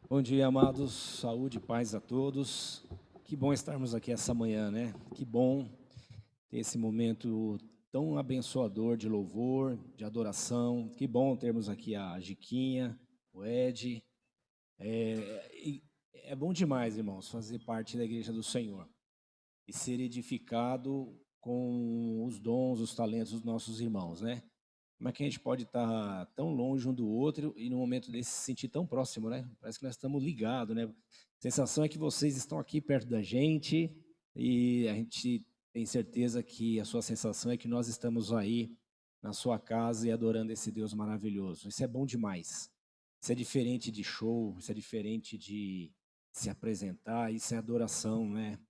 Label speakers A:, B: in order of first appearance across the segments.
A: Bom dia, amados. Saúde e paz a todos. Que bom estarmos aqui essa manhã, né? Que bom ter esse momento tão abençoador de louvor, de adoração. Que bom termos aqui a Giquinha, o Ed. É bom demais, irmãos, fazer parte da igreja do Senhor e ser edificado com os dons, os talentos dos nossos irmãos, né? Como é que a gente pode estar tão longe um do outro e no momento desse se sentir tão próximo, né? Parece que nós estamos ligados, né? A sensação é que vocês estão aqui perto da gente e a gente tem certeza que a sua sensação é que nós estamos aí na sua casa e adorando esse Deus maravilhoso. Isso é bom demais. Isso é diferente de show, isso é diferente de se apresentar, isso é adoração, né?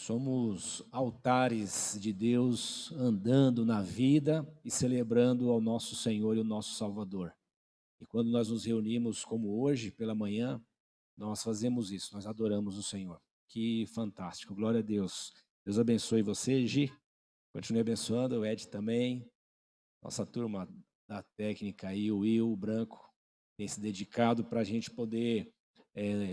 A: Somos altares de Deus andando na vida e celebrando ao nosso Senhor e o nosso Salvador. E quando nós nos reunimos como hoje, pela manhã, nós fazemos isso, nós adoramos o Senhor. Que fantástico, glória a Deus. Deus abençoe você, Gi. Continue abençoando, o Ed também. Nossa turma da técnica aí, o Will, o Branco, tem se dedicado para a gente poder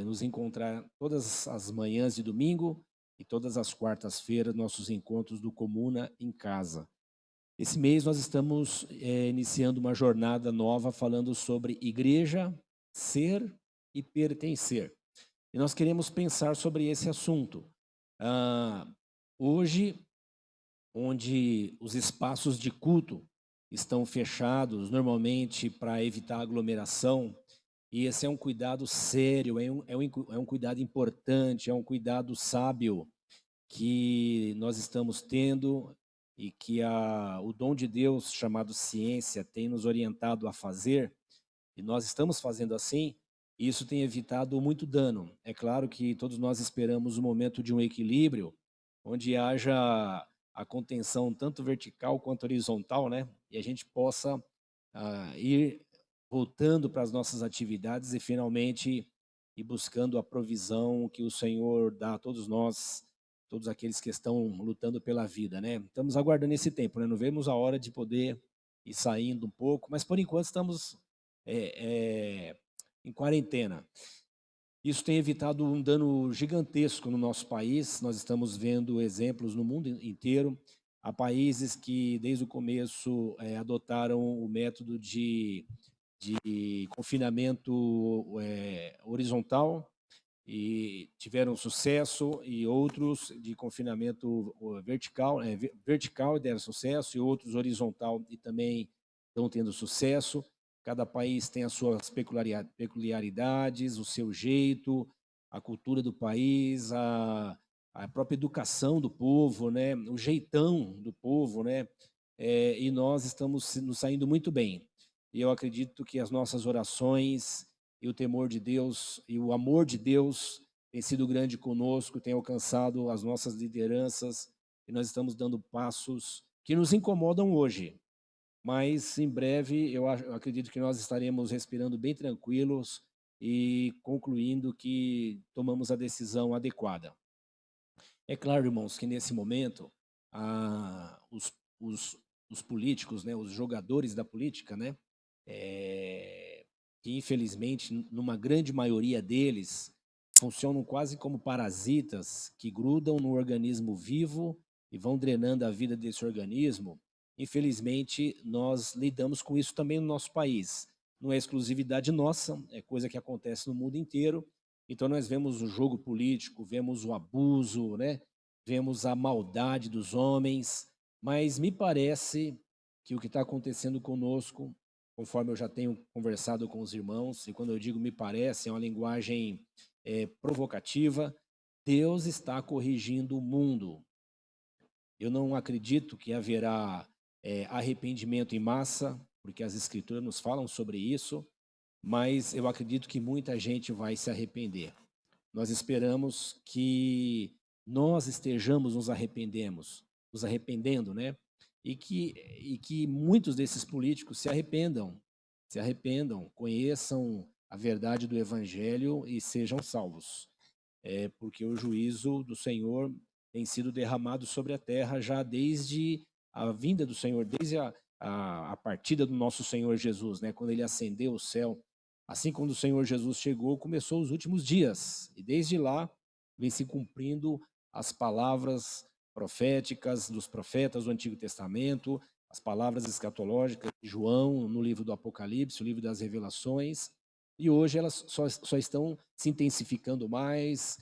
A: nos encontrar todas as manhãs de domingo e todas as quartas-feiras, nossos encontros do Comuna em Casa. Esse mês nós estamos iniciando uma jornada nova falando sobre igreja, ser e pertencer. E nós queremos pensar sobre esse assunto. Ah, hoje, onde os espaços de culto estão fechados, normalmente para evitar aglomeração, e esse é um cuidado sério, é um cuidado importante, é um cuidado sábio que nós estamos tendo e que o dom de Deus, chamado ciência, tem nos orientado a fazer, e nós estamos fazendo assim, e isso tem evitado muito dano. É claro que todos nós esperamos o momento de um equilíbrio, onde haja a contenção tanto vertical quanto horizontal, né? E a gente possa ir voltando para as nossas atividades e finalmente ir buscando a provisão que o Senhor dá a todos nós, todos aqueles que estão lutando pela vida, né? Estamos aguardando esse tempo, né? Não vemos a hora de poder ir saindo um pouco, mas por enquanto estamos é, é, em quarentena. Isso tem evitado um dano gigantesco no nosso país. Nós estamos vendo exemplos no mundo inteiro. Há países que, desde o começo, adotaram o método de confinamento horizontal e tiveram sucesso, e outros de confinamento vertical deram sucesso, e outros horizontal e também estão tendo sucesso. Cada país tem as suas peculiaridades, o seu jeito, a cultura do país, a própria educação do povo, né? O jeitão do povo, né? E nós estamos nos saindo muito bem. E eu acredito que as nossas orações e o temor de Deus e o amor de Deus tem sido grande conosco, tem alcançado as nossas lideranças e nós estamos dando passos que nos incomodam hoje, mas em breve eu acredito que nós estaremos respirando bem tranquilos e concluindo que tomamos a decisão adequada. É claro, irmãos, que nesse momento ah, os, os, os políticos, né, os jogadores da política, né, que infelizmente, numa grande maioria deles, funcionam quase como parasitas que grudam no organismo vivo e vão drenando a vida desse organismo. Infelizmente, nós lidamos com isso também no nosso país. Não é exclusividade nossa, é coisa que acontece no mundo inteiro. Então, nós vemos o jogo político, vemos o abuso, né? Vemos a maldade dos homens, mas me parece que o que está acontecendo conosco, conforme eu já tenho conversado com os irmãos, e quando eu digo me parece, é uma linguagem provocativa, Deus está corrigindo o mundo. Eu não acredito que haverá arrependimento em massa, porque as escrituras nos falam sobre isso, mas eu acredito que muita gente vai se arrepender. Nós esperamos que nós estejamos nos arrependendo, né? E que muitos desses políticos se arrependam, conheçam a verdade do Evangelho e sejam salvos. Porque o juízo do Senhor tem sido derramado sobre a terra já desde a vinda do Senhor, desde a partida do nosso Senhor Jesus, né? Quando ele ascendeu o céu, Assim, quando o Senhor Jesus chegou, começou os últimos dias, e desde lá vem se cumprindo as palavras proféticas dos profetas do Antigo Testamento, as palavras escatológicas de João no livro do Apocalipse, o livro das Revelações, e hoje elas só estão se intensificando mais,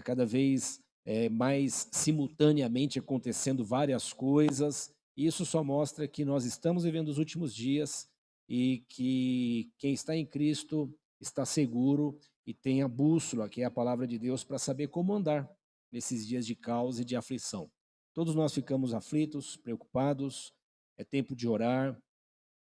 A: cada vez mais simultaneamente acontecendo várias coisas, e isso só mostra que nós estamos vivendo os últimos dias e que quem está em Cristo está seguro e tem a bússola, que é a palavra de Deus, para saber como andar nesses dias de caos e de aflição. Todos nós ficamos aflitos, preocupados, é tempo de orar,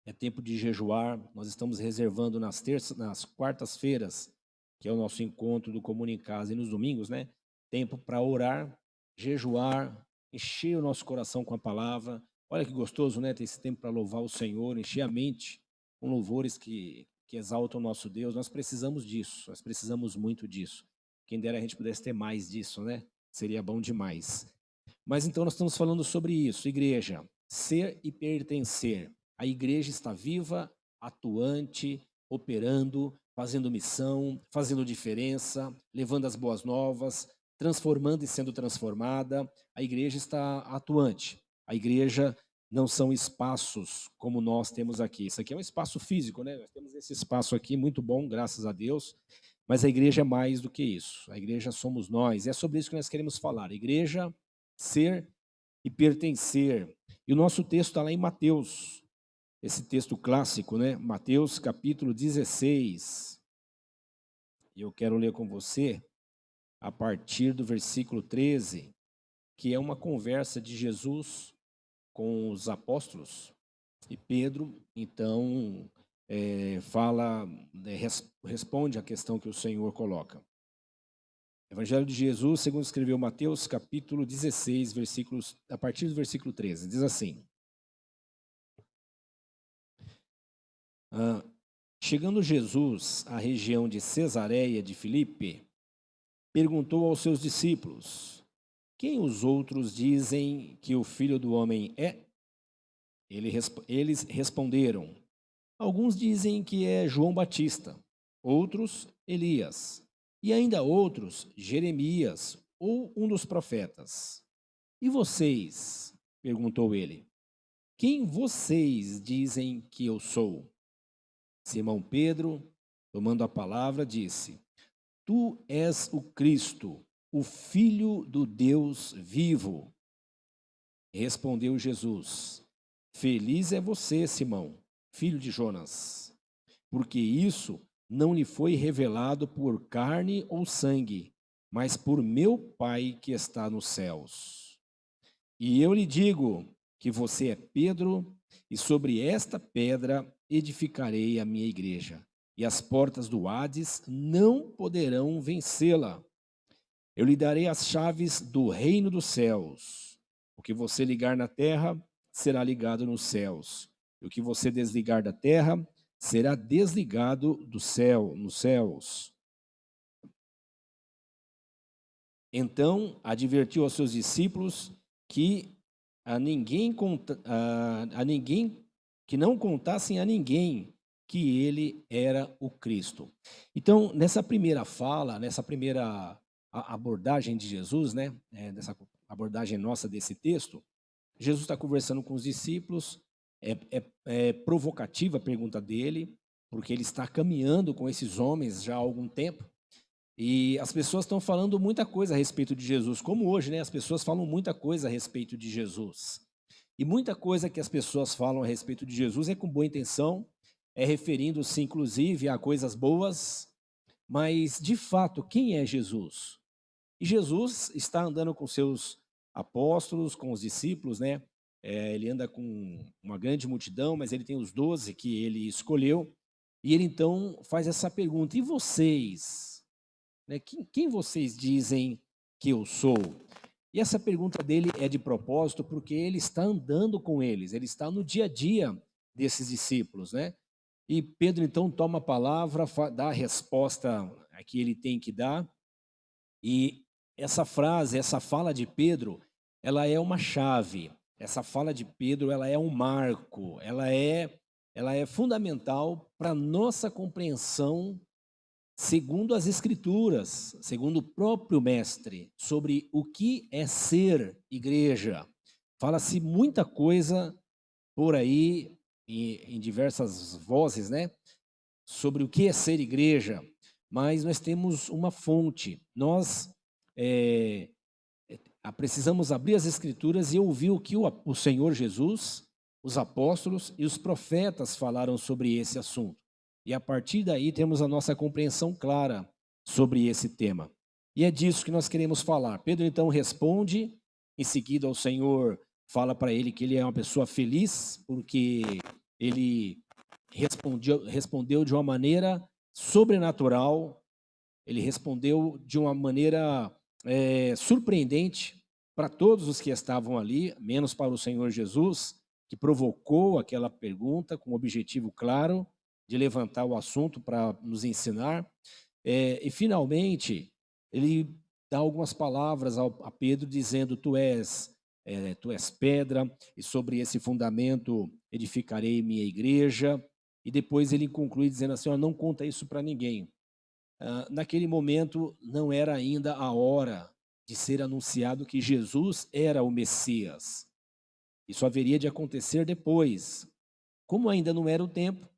A: é tempo de jejuar. Nós estamos reservando nas quartas-feiras, que é o nosso encontro do Comuna em Casa, e nos domingos, né? Tempo para orar, jejuar, encher o nosso coração com a palavra. Olha que gostoso, né? Ter esse tempo para louvar o Senhor, encher a mente com louvores que exaltam o nosso Deus. Nós precisamos disso, nós precisamos muito disso. Quem dera a gente pudesse ter mais disso, né? Seria bom demais. Mas então nós estamos falando sobre isso, igreja, ser e pertencer. A igreja está viva, atuante, operando, fazendo missão, fazendo diferença, levando as boas novas, transformando e sendo transformada. A igreja está atuante. A igreja não são espaços como nós temos aqui. Isso aqui é um espaço físico, né? Nós temos esse espaço aqui muito bom, graças a Deus. Mas a igreja é mais do que isso. A igreja somos nós. E é sobre isso que nós queremos falar. A igreja, ser e pertencer. E o nosso texto está lá em Mateus, esse texto clássico, né? Mateus capítulo 16. E eu quero ler com você a partir do versículo 13, que é uma conversa de Jesus com os apóstolos. E Pedro, então, responde à questão que o Senhor coloca. Evangelho de Jesus, segundo escreveu Mateus, capítulo 16, versículos, a partir do versículo 13, diz assim: chegando Jesus à região de Cesareia de Filipe, perguntou aos seus discípulos: quem os outros dizem que o Filho do Homem é? Eles responderam: alguns dizem que é João Batista, outros Elias, e ainda outros Jeremias ou um dos profetas. E vocês? Perguntou ele. Quem vocês dizem que eu sou? Simão Pedro, tomando a palavra, disse: tu és o Cristo, o Filho do Deus vivo. Respondeu Jesus: feliz é você, Simão, filho de Jonas, porque isso não lhe foi revelado por carne ou sangue, mas por meu Pai que está nos céus. E eu lhe digo que você é Pedro, e sobre esta pedra edificarei a minha igreja, e as portas do Hades não poderão vencê-la. Eu lhe darei as chaves do reino dos céus. O que você ligar na terra será ligado nos céus, e o que você desligar da terra será desligado nos céus. Então advertiu aos seus discípulos que que não contassem a ninguém que ele era o Cristo. Então, nessa primeira fala, nessa primeira abordagem de Jesus, né, dessa abordagem nossa desse texto, Jesus está conversando com os discípulos, é provocativa a pergunta dele, porque ele está caminhando com esses homens já há algum tempo, e as pessoas estão falando muita coisa a respeito de Jesus, como hoje, né? As pessoas falam muita coisa a respeito de Jesus. E muita coisa que as pessoas falam a respeito de Jesus é com boa intenção, é referindo-se inclusive a coisas boas, mas de fato, quem é Jesus? E Jesus está andando com seus apóstolos, com os discípulos, né? Ele anda com uma grande multidão, mas ele tem os 12 que ele escolheu, e ele então faz essa pergunta: e vocês? Né? Quem vocês dizem que eu sou? E essa pergunta dele é de propósito porque ele está andando com eles, ele está no dia a dia desses discípulos, né? E Pedro então toma a palavra, dá a resposta que ele tem que dar, e essa frase, essa fala de Pedro, ela é uma chave. Essa fala de Pedro, ela é um marco, ela é ela é fundamental para a nossa compreensão, segundo as Escrituras, segundo o próprio Mestre, sobre o que é ser igreja. Fala-se muita coisa por aí, em diversas vozes, né, sobre o que é ser igreja, mas nós temos uma fonte. Nós precisamos abrir as Escrituras e ouvir o que o Senhor Jesus, os apóstolos e os profetas falaram sobre esse assunto. E a partir daí temos a nossa compreensão clara sobre esse tema. E é disso que nós queremos falar. Pedro então responde, em seguida o Senhor fala para ele que ele é uma pessoa feliz, porque ele respondeu de uma maneira sobrenatural, ele respondeu de uma maneira surpreendente para todos os que estavam ali, menos para o Senhor Jesus, que provocou aquela pergunta com o objetivo claro de levantar o assunto para nos ensinar. E finalmente, ele dá algumas palavras a Pedro dizendo: tu és pedra, e sobre esse fundamento edificarei minha igreja. E depois ele conclui dizendo assim: não conta isso para ninguém. Naquele momento não era ainda a hora de ser anunciado que Jesus era o Messias. Isso haveria de acontecer depois. Como ainda não era o tempo,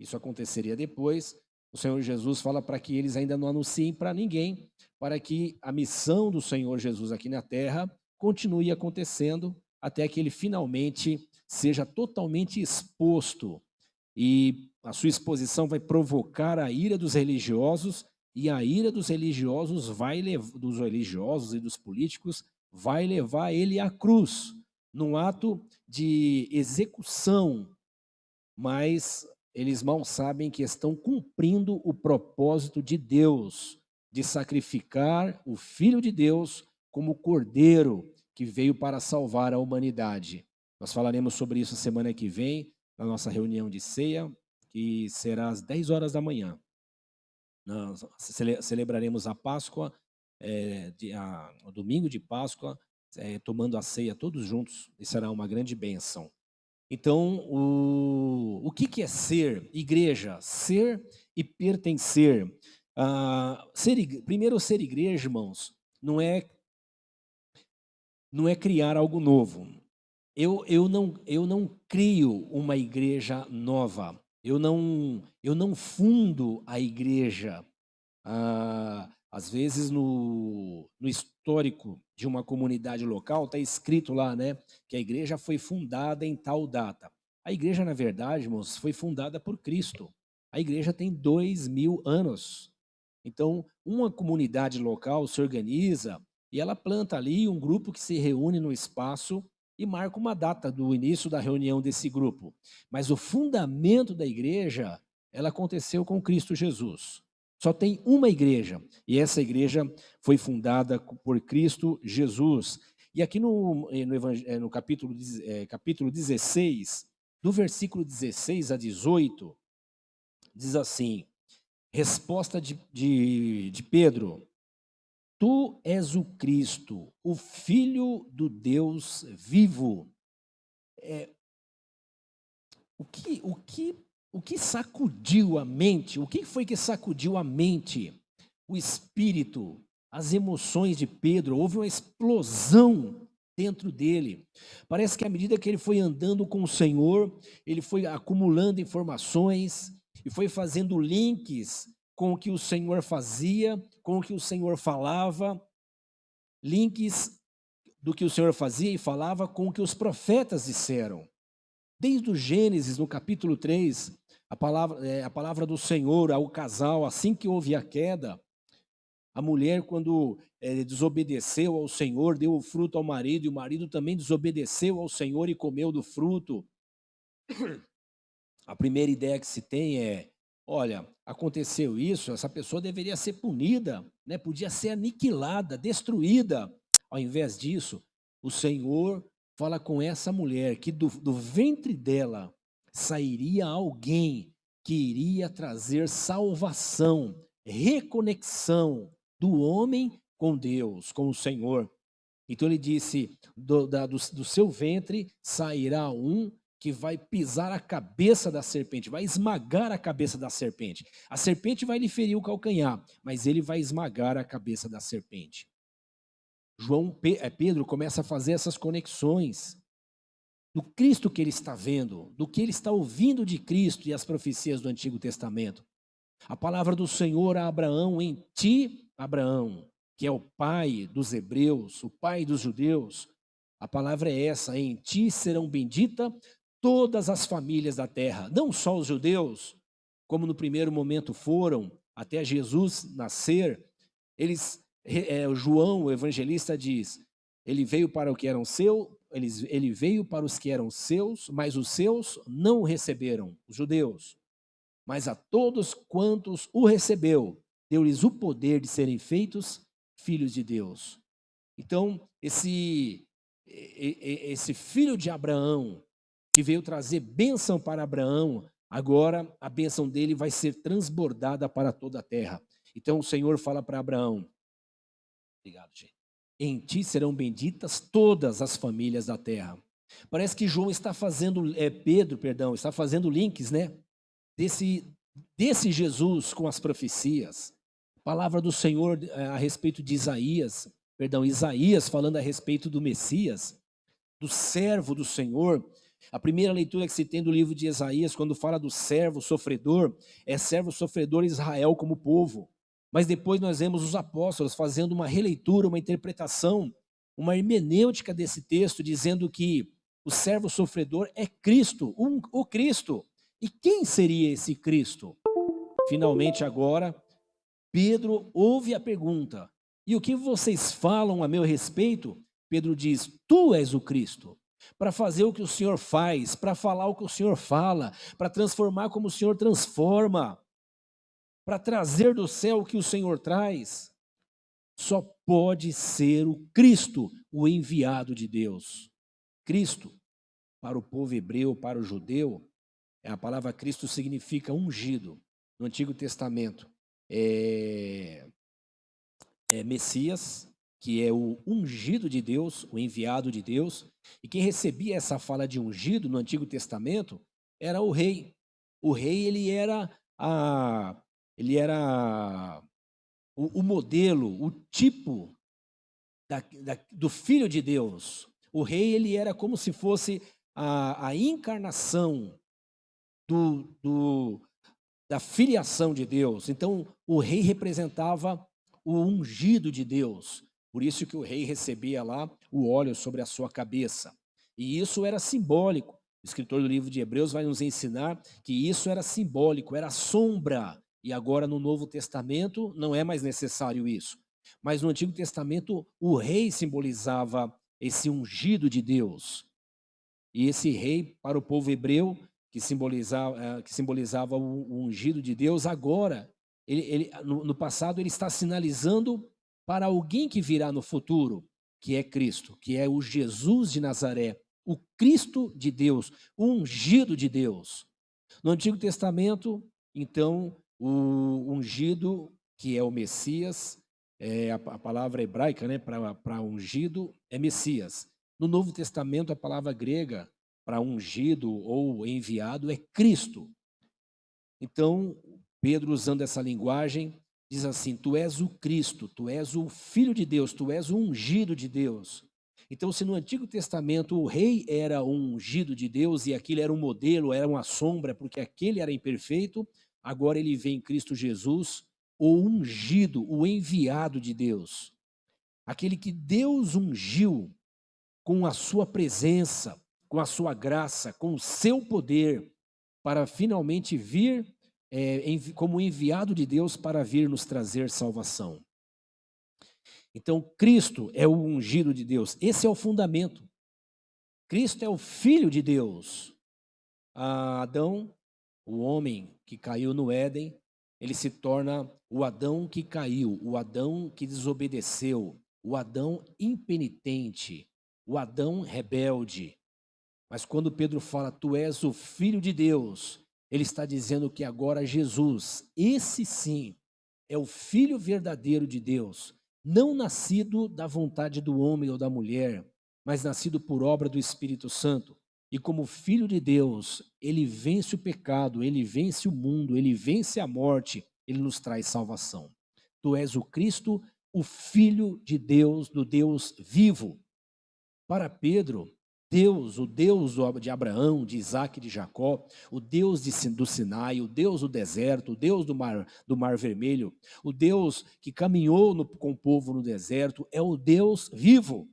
A: isso aconteceria depois. O Senhor Jesus fala para que eles ainda não anunciem para ninguém, para que a missão do Senhor Jesus aqui na terra continue acontecendo até que ele finalmente seja totalmente exposto. E a sua exposição vai provocar a ira dos religiosos, e a ira dos religiosos e dos políticos vai levar ele à cruz, num ato de execução, mas eles mal sabem que estão cumprindo o propósito de Deus, de sacrificar o Filho de Deus como cordeiro que veio para salvar a humanidade. Nós falaremos sobre isso semana que vem, na nossa reunião de ceia, que será às 10 horas da manhã. Nós celebraremos a Páscoa, o domingo de Páscoa, tomando a ceia todos juntos, e será uma grande bênção. Então, o que é ser igreja? Ser e pertencer. Primeiro, ser igreja, irmãos, não é criar algo novo. Eu não crio uma igreja nova. Eu não fundo a igreja. Às vezes, no histórico de uma comunidade local, está escrito lá, né, que a igreja foi fundada em tal data. A igreja, na verdade, irmãos, foi fundada por Cristo. A igreja tem 2000 anos. Então, uma comunidade local se organiza e ela planta ali um grupo que se reúne no espaço e marca uma data do início da reunião desse grupo. Mas o fundamento da igreja, ela aconteceu com Cristo Jesus. Só tem uma igreja, e essa igreja foi fundada por Cristo Jesus. E aqui no capítulo 16, do versículo 16 a 18, diz assim: resposta de Pedro: tu és o Cristo, o Filho do Deus vivo. O que sacudiu a mente? O que foi que sacudiu a mente, o espírito, as emoções de Pedro? Houve uma explosão dentro dele. Parece que à medida que ele foi andando com o Senhor, ele foi acumulando informações e foi fazendo links com o que o Senhor fazia, com o que o Senhor falava, links do que o Senhor fazia e falava com o que os profetas disseram. Desde o Gênesis, no capítulo 3, a palavra do Senhor ao casal, assim que houve a queda, a mulher, quando desobedeceu ao Senhor, deu o fruto ao marido, e o marido também desobedeceu ao Senhor e comeu do fruto. A primeira ideia que se tem é: olha, aconteceu isso, essa pessoa deveria ser punida, né? Podia ser aniquilada, destruída. Ao invés disso, o Senhor fala com essa mulher que do ventre dela sairia alguém que iria trazer salvação, reconexão do homem com Deus, com o Senhor. Então ele disse: do seu ventre sairá um que vai pisar a cabeça da serpente, vai esmagar a cabeça da serpente. A serpente vai lhe ferir o calcanhar, mas ele vai esmagar a cabeça da serpente. Pedro começa a fazer essas conexões do Cristo que ele está vendo, do que ele está ouvindo de Cristo e as profecias do Antigo Testamento. A palavra do Senhor a Abraão: em ti, Abraão, que é o pai dos hebreus, o pai dos judeus, a palavra é essa: em ti serão benditas todas as famílias da terra, não só os judeus, como no primeiro momento foram, até Jesus nascer. João, o evangelista, diz: ele veio para o que eram seus, ele veio para os que eram seus, mas os seus não o receberam, os judeus. Mas a todos quantos o recebeu, deu-lhes o poder de serem feitos filhos de Deus. Então, esse filho de Abraão, que veio trazer bênção para Abraão, agora a bênção dele vai ser transbordada para toda a terra. Então o Senhor fala para Abraão: obrigado, gente. Em ti serão benditas todas as famílias da terra. Parece que João está fazendo, Pedro, está fazendo links, né? Desse Jesus com as profecias. A palavra do Senhor a respeito de Isaías falando a respeito do Messias, do servo do Senhor. A primeira leitura que se tem do livro de Isaías, quando fala do servo sofredor, é servo sofredor Israel como povo. Mas depois nós vemos os apóstolos fazendo uma releitura, uma interpretação, uma hermenêutica desse texto, dizendo que o servo sofredor é Cristo, o Cristo. E quem seria esse Cristo? Finalmente agora, Pedro ouve a pergunta: e o que vocês falam a meu respeito? Pedro diz: tu és o Cristo. Para fazer o que o Senhor faz, para falar o que o Senhor fala, para transformar como o Senhor transforma, para trazer do céu o que o Senhor traz, só pode ser o Cristo, o enviado de Deus. Cristo, para o povo hebreu, para o judeu, a palavra Cristo significa ungido. No Antigo Testamento é Messias, que é o ungido de Deus, o enviado de Deus. E quem recebia essa fala de ungido no Antigo Testamento era o rei. O rei, ele era o modelo, o tipo do Filho de Deus. O rei, ele era como se fosse a encarnação da filiação de Deus. Então, o rei representava o ungido de Deus. Por isso que o rei recebia lá o óleo sobre a sua cabeça. E isso era simbólico. O escritor do livro de Hebreus vai nos ensinar que isso era simbólico, era sombra. E agora no Novo Testamento não é mais necessário isso. Mas no Antigo Testamento o rei simbolizava esse ungido de Deus. E esse rei, para o povo hebreu, que simbolizava o ungido de Deus, agora, no passado, ele está sinalizando para alguém que virá no futuro, que é Cristo, que é o Jesus de Nazaré, o Cristo de Deus, o ungido de Deus. No Antigo Testamento, então, o ungido, que é o Messias, a palavra hebraica, né, para ungido é Messias. No Novo Testamento, a palavra grega para ungido ou enviado é Cristo. Então, Pedro, usando essa linguagem, diz assim: tu és o Cristo, tu és o Filho de Deus, tu és o ungido de Deus. Então, se no Antigo Testamento o rei era um ungido de Deus e aquilo era um modelo, era uma sombra, porque aquele era imperfeito, agora ele vê em Cristo Jesus o ungido, o enviado de Deus. Aquele que Deus ungiu com a sua presença, com a sua graça, com o seu poder, para finalmente vir como enviado de Deus para vir nos trazer salvação. Então, Cristo é o ungido de Deus. Esse é o fundamento. Cristo é o Filho de Deus. Adão, o homem que caiu no Éden, ele se torna o Adão que caiu, o Adão que desobedeceu, o Adão impenitente, o Adão rebelde. Mas quando Pedro fala, tu és o Filho de Deus, ele está dizendo que agora Jesus, esse sim, é o Filho verdadeiro de Deus, não nascido da vontade do homem ou da mulher, mas nascido por obra do Espírito Santo. E como filho de Deus, ele vence o pecado, ele vence o mundo, ele vence a morte, ele nos traz salvação. Tu és o Cristo, o Filho de Deus, do Deus vivo. Para Pedro, Deus, o Deus de Abraão, de Isaac e de Jacó, o Deus do Sinai, o Deus do deserto, o Deus do mar Vermelho, o Deus que caminhou com o povo no deserto, é o Deus vivo.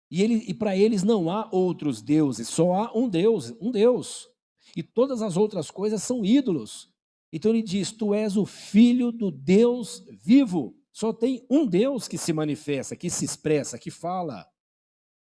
A: E para eles não há outros deuses, só há um Deus, um Deus. E todas as outras coisas são ídolos. Então ele diz: tu és o filho do Deus vivo. Só tem um Deus que se manifesta, que se expressa, que fala.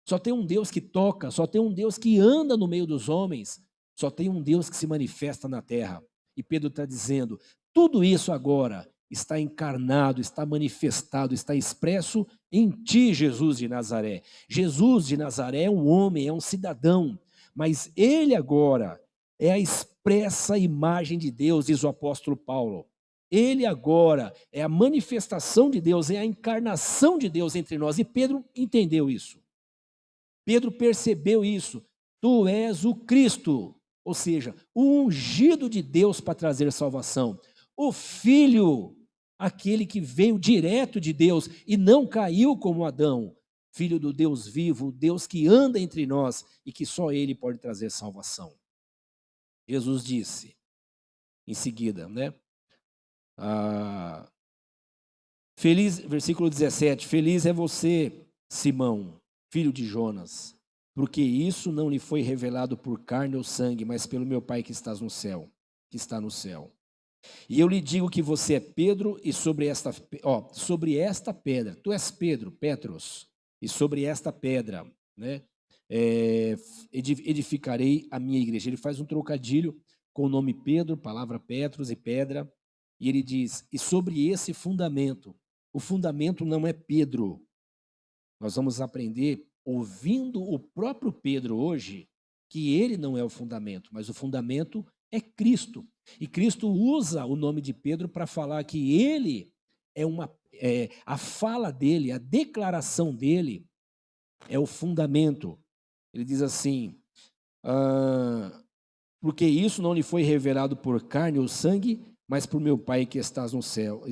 A: Só tem um Deus que toca, só tem um Deus que anda no meio dos homens, só tem um Deus que se manifesta na terra. E Pedro está dizendo: tudo isso agora está encarnado, está manifestado, está expresso em ti, Jesus de Nazaré. Jesus de Nazaré é um homem, é um cidadão, mas ele agora é a expressa imagem de Deus, diz o apóstolo Paulo. Ele agora é a manifestação de Deus, é a encarnação de Deus entre nós. E Pedro entendeu isso. Pedro percebeu isso. Tu és o Cristo, ou seja, o ungido de Deus para trazer salvação. O Filho, aquele que veio direto de Deus e não caiu como Adão. Filho do Deus vivo, Deus que anda entre nós e que só Ele pode trazer salvação. Jesus disse, em seguida, né? Feliz, versículo 17, feliz é você, Simão, filho de Jonas, porque isso não lhe foi revelado por carne ou sangue, mas pelo meu Pai que está no céu. E eu lhe digo que você é Pedro, e sobre esta pedra, tu és Pedro, Petros, e sobre esta pedra, né, edificarei a minha igreja. Ele faz um trocadilho com o nome Pedro, palavra Petros e pedra, e ele diz, e sobre esse fundamento, o fundamento não é Pedro. Nós vamos aprender, ouvindo o próprio Pedro hoje, que ele não é o fundamento, mas o fundamento é Cristo. E Cristo usa o nome de Pedro para falar que ele a fala dele, a declaração dele é o fundamento. Ele diz assim, porque isso não lhe foi revelado por carne ou sangue, mas por meu Pai que está no céu.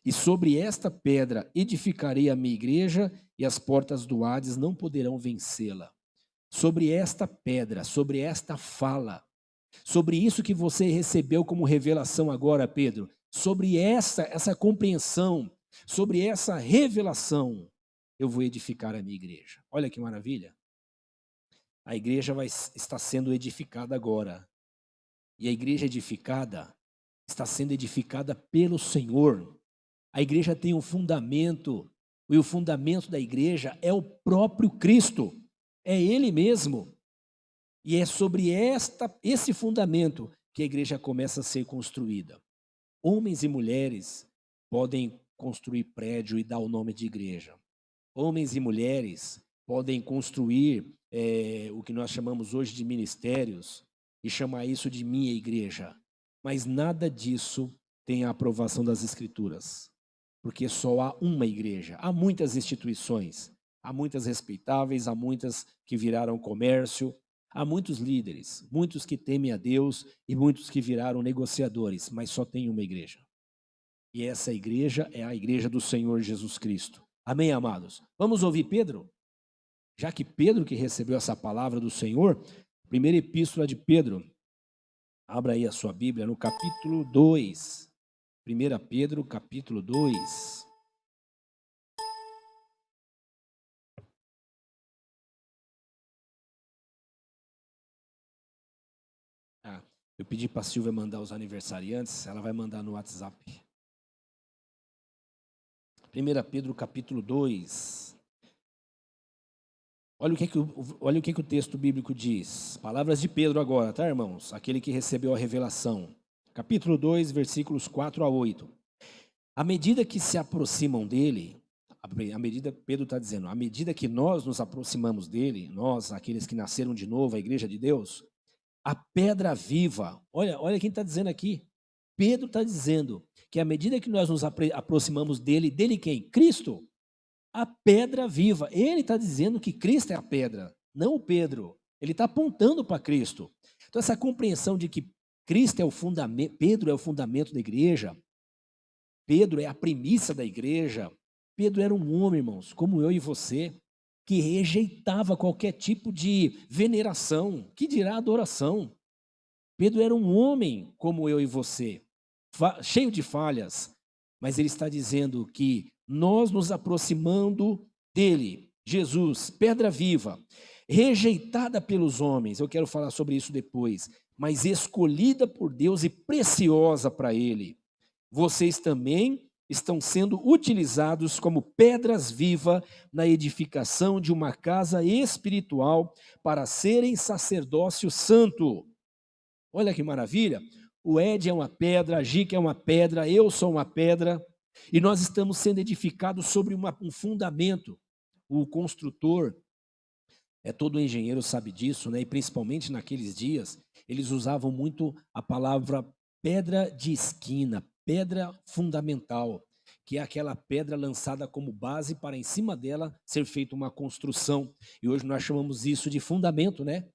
A: E sobre esta pedra edificarei a minha igreja, e as portas do Hades não poderão vencê-la. Sobre esta pedra, sobre esta fala, sobre isso que você recebeu como revelação agora, Pedro, sobre essa compreensão, sobre essa revelação, eu vou edificar a minha igreja. Olha que maravilha. A igreja está sendo edificada agora. E a igreja edificada está sendo edificada pelo Senhor. A igreja tem um fundamento, e o fundamento da igreja é o próprio Cristo, é Ele mesmo. E é sobre esse fundamento que a igreja começa a ser construída. Homens e mulheres podem construir prédio e dar o nome de igreja. Homens e mulheres podem construir o que nós chamamos hoje de ministérios e chamar isso de minha igreja. Mas nada disso tem a aprovação das Escrituras. Porque só há uma igreja. Há muitas instituições, há muitas respeitáveis, há muitas que viraram comércio, há muitos líderes, muitos que temem a Deus e muitos que viraram negociadores, mas só tem uma igreja. E essa igreja é a igreja do Senhor Jesus Cristo. Amém, amados? Vamos ouvir Pedro? Já que Pedro que recebeu essa palavra do Senhor, primeira epístola de Pedro, abra aí a sua Bíblia no capítulo 2. 1 Pedro, capítulo 2. Eu pedi para a Silvia mandar os aniversariantes, ela vai mandar no WhatsApp. 1 Pedro, capítulo 2. Olha o que o texto bíblico diz. Palavras de Pedro agora, tá, irmãos? Aquele que recebeu a revelação. Capítulo 2, versículos 4 a 8. À medida que se aproximam dele, Pedro está dizendo, à medida que nós nos aproximamos dele, nós, aqueles que nasceram de novo, a igreja de Deus, a pedra viva, olha quem está dizendo aqui. Pedro está dizendo que à medida que nós nos aproximamos dele quem? Cristo. A pedra viva. Ele está dizendo que Cristo é a pedra, não o Pedro. Ele está apontando para Cristo. Então, essa compreensão de que Cristo é o fundamento, Pedro é o fundamento da igreja, Pedro é a premissa da igreja. Pedro era um homem, irmãos, como eu e você, que rejeitava qualquer tipo de veneração, que dirá adoração. Pedro era um homem como eu e você, cheio de falhas, mas ele está dizendo que nós nos aproximando dele, Jesus, pedra viva, rejeitada pelos homens, eu quero falar sobre isso depois, mas escolhida por Deus e preciosa para ele. Vocês também estão sendo utilizados como pedras vivas na edificação de uma casa espiritual para serem sacerdócio santo. Olha que maravilha, o Ed é uma pedra, a Gica é uma pedra, eu sou uma pedra, e nós estamos sendo edificados sobre um fundamento. O construtor, todo engenheiro sabe disso, né? E principalmente naqueles dias, eles usavam muito a palavra pedra de esquina, pedra fundamental, que é aquela pedra lançada como base para em cima dela ser feita uma construção. E hoje nós chamamos isso de fundamento, né?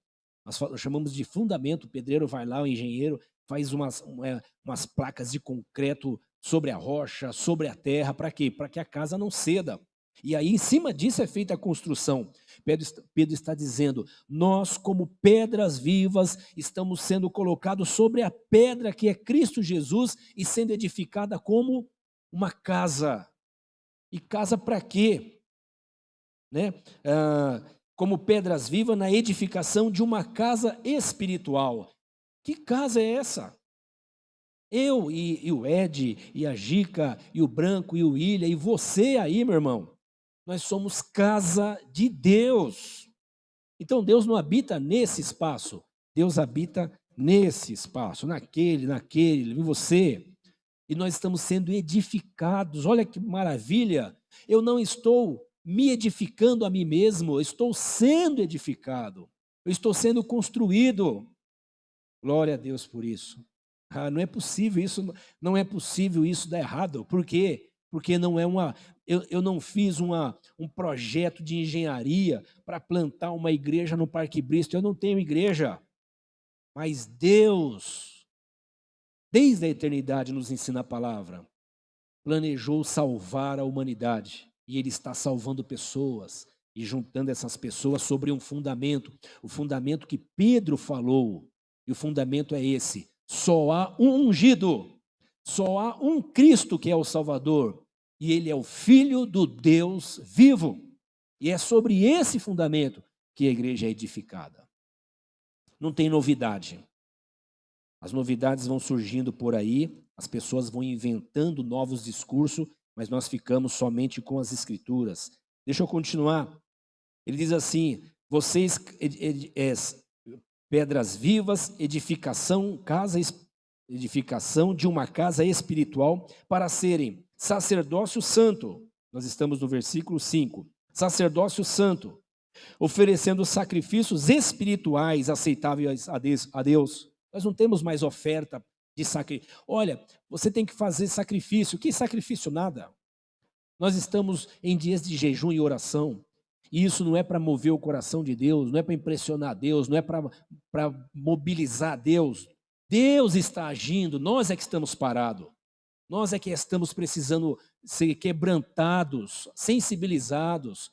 A: Nós chamamos de fundamento, o pedreiro vai lá, o engenheiro faz umas placas de concreto sobre a rocha, sobre a terra, para quê? Para que a casa não ceda. E aí, em cima disso é feita a construção. Pedro está dizendo, nós como pedras vivas, estamos sendo colocados sobre a pedra que é Cristo Jesus e sendo edificada como uma casa. E casa para quê? Né? Como pedras vivas na edificação de uma casa espiritual. Que casa é essa? Eu e o Ed, e a Gica, e o Branco, e o William, e você aí, meu irmão, nós somos casa de Deus. Então Deus não habita nesse espaço, Deus habita nesse espaço, naquele, em você. E nós estamos sendo edificados, olha que maravilha, eu não estou me edificando a mim mesmo, eu estou sendo edificado, eu estou sendo construído. Glória a Deus por isso. Não é possível isso, não é possível isso dar errado. Por quê? Porque não é eu não fiz um projeto de engenharia para plantar uma igreja no Parque Bristol. Eu não tenho igreja, mas Deus, desde a eternidade, nos ensina a palavra, planejou salvar a humanidade e Ele está salvando pessoas e juntando essas pessoas sobre um fundamento, o fundamento que Pedro falou, e o fundamento é esse: só há um ungido, só há um Cristo que é o Salvador, e Ele é o Filho do Deus vivo, e é sobre esse fundamento que a igreja é edificada. Não tem novidade, as novidades vão surgindo por aí, as pessoas vão inventando novos discursos, mas nós ficamos somente com as Escrituras. Deixa eu continuar. Ele diz assim, vocês, pedras vivas, edificação de uma casa espiritual para serem sacerdócio santo. Nós estamos no versículo 5. Sacerdócio santo, oferecendo sacrifícios espirituais aceitáveis a Deus. Nós não temos mais oferta de sacrifício. Olha, você tem que fazer sacrifício. Que sacrifício? Nada. Nós estamos em dias de jejum e oração. E isso não é para mover o coração de Deus, não é para impressionar Deus, não é para mobilizar Deus. Deus está agindo, nós é que estamos parados. Nós é que estamos precisando ser quebrantados, sensibilizados.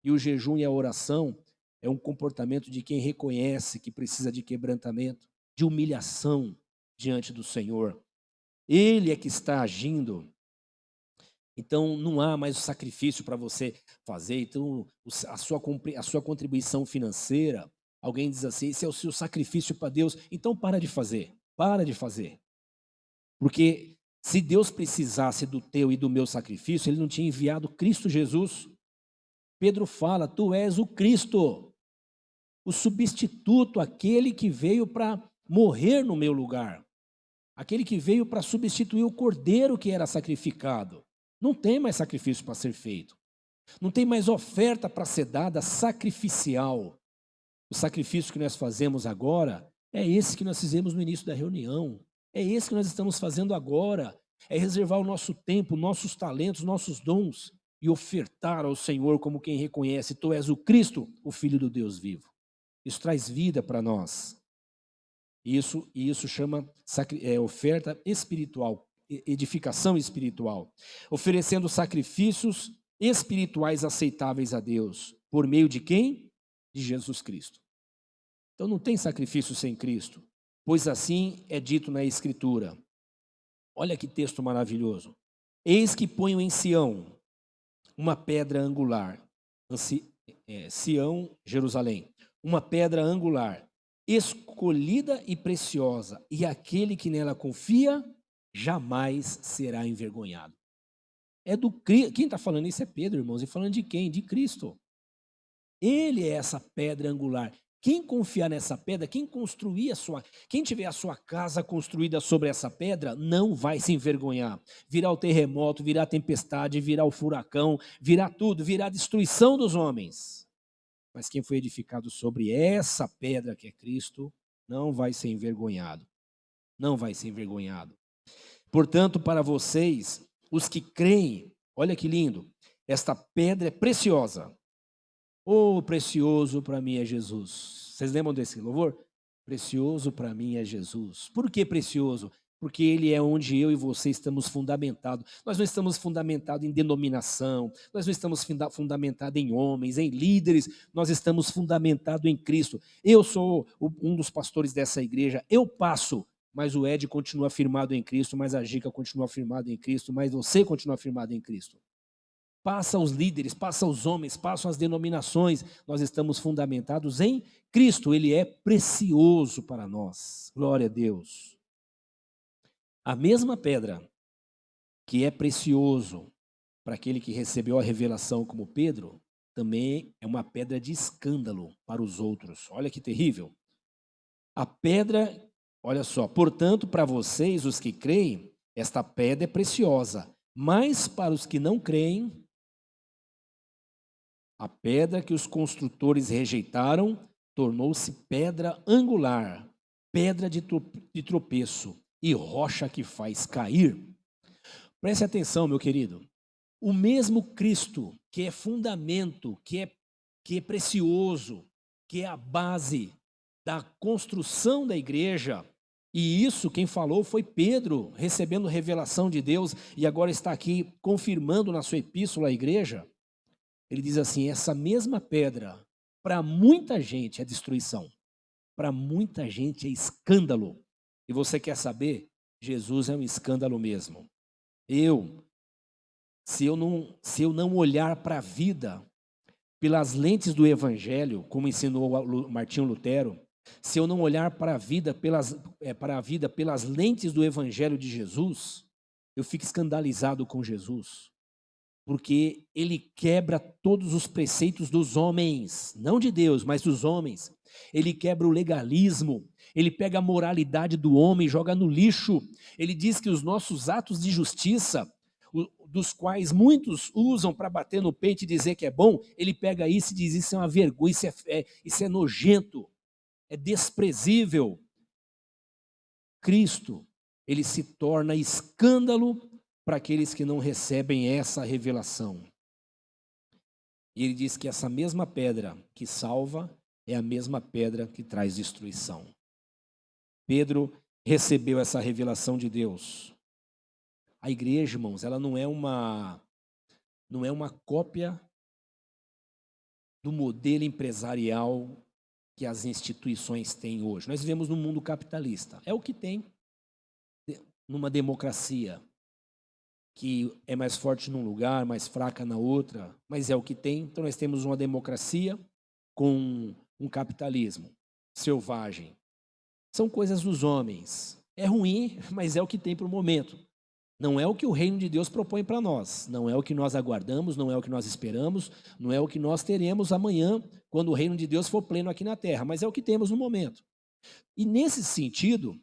A: E o jejum e a oração é um comportamento de quem reconhece que precisa de quebrantamento, de humilhação diante do Senhor. Ele é que está agindo. Então, não há mais o sacrifício para você fazer. Então, a sua contribuição financeira, alguém diz assim, esse é o seu sacrifício para Deus. Então, para de fazer. Para de fazer. Porque se Deus precisasse do teu e do meu sacrifício, Ele não tinha enviado Cristo Jesus. Pedro fala, tu és o Cristo, o substituto, aquele que veio para morrer no meu lugar. Aquele que veio para substituir o cordeiro que era sacrificado. Não tem mais sacrifício para ser feito. Não tem mais oferta para ser dada sacrificial. O sacrifício que nós fazemos agora é esse que nós fizemos no início da reunião. É esse que nós estamos fazendo agora. É reservar o nosso tempo, nossos talentos, nossos dons e ofertar ao Senhor como quem reconhece, tu és o Cristo, o Filho do Deus vivo. Isso traz vida para nós. Isso chama oferta espiritual, edificação espiritual. Oferecendo sacrifícios espirituais aceitáveis a Deus. Por meio de quem? De Jesus Cristo. Então não tem sacrifício sem Cristo, pois assim é dito na Escritura. Olha que texto maravilhoso. Eis que ponho em Sião uma pedra angular. Sião, Jerusalém. Uma pedra angular, escolhida e preciosa, e aquele que nela confia jamais será envergonhado. Quem está falando isso é Pedro, irmãos, e falando de quem? De Cristo. Ele é essa pedra angular. Quem confiar nessa pedra, quem tiver a sua casa construída sobre essa pedra, não vai se envergonhar. Virá o terremoto, virá a tempestade, virá o furacão, virá tudo, virá a destruição dos homens. Mas quem foi edificado sobre essa pedra que é Cristo, não vai ser envergonhado. Não vai ser envergonhado. Portanto, para vocês, os que creem, olha que lindo, esta pedra é preciosa. Oh, precioso para mim é Jesus. Vocês lembram desse louvor? Precioso para mim é Jesus. Por que precioso? Porque Ele é onde eu e você estamos fundamentados. Nós não estamos fundamentados em denominação, nós não estamos fundamentados em homens, em líderes, nós estamos fundamentados em Cristo. Eu sou um dos pastores dessa igreja, eu passo, mas o Ed continua firmado em Cristo, mas a Gica continua firmada em Cristo, mas você continua firmado em Cristo. Passa os líderes, passa os homens, passam as denominações, nós estamos fundamentados em Cristo, Ele é precioso para nós. Glória a Deus. A mesma pedra que é precioso para aquele que recebeu a revelação como Pedro, também é uma pedra de escândalo para os outros. Olha que terrível. A pedra, olha só, portanto, para vocês, os que creem, esta pedra é preciosa, mas para os que não creem, a pedra que os construtores rejeitaram tornou-se pedra angular, pedra de tropeço e rocha que faz cair. Preste atenção, meu querido. O mesmo Cristo que é fundamento, que é precioso, que é a base da construção da igreja, e isso quem falou foi Pedro, recebendo revelação de Deus, e agora está aqui confirmando na sua epístola à igreja. Ele diz assim, essa mesma pedra, para muita gente é destruição, para muita gente é escândalo. E você quer saber? Jesus é um escândalo mesmo. Se eu não olhar para a vida pelas lentes do Evangelho, como ensinou Martinho Lutero, se eu não olhar para a vida pelas lentes do Evangelho de Jesus, eu fico escandalizado com Jesus. Porque ele quebra todos os preceitos dos homens, não de Deus, mas dos homens. Ele quebra o legalismo, ele pega a moralidade do homem e joga no lixo. Ele diz que os nossos atos de justiça, dos quais muitos usam para bater no peito e dizer que é bom, ele pega isso e diz, isso é uma vergonha, isso é nojento, é desprezível. Cristo, ele se torna escândalo para aqueles que não recebem essa revelação. E ele diz que essa mesma pedra que salva é a mesma pedra que traz destruição. Pedro recebeu essa revelação de Deus. A igreja, irmãos, ela não é uma cópia do modelo empresarial que as instituições têm hoje. Nós vivemos num mundo capitalista. É o que tem numa democracia, que é mais forte num lugar, mais fraca na outra, mas é o que tem. Então nós temos uma democracia com um capitalismo selvagem. São coisas dos homens. É ruim, mas é o que tem para o momento. Não é o que o reino de Deus propõe para nós. Não é o que nós aguardamos, não é o que nós esperamos, não é o que nós teremos amanhã, quando o reino de Deus for pleno aqui na terra, mas é o que temos no momento. E nesse sentido,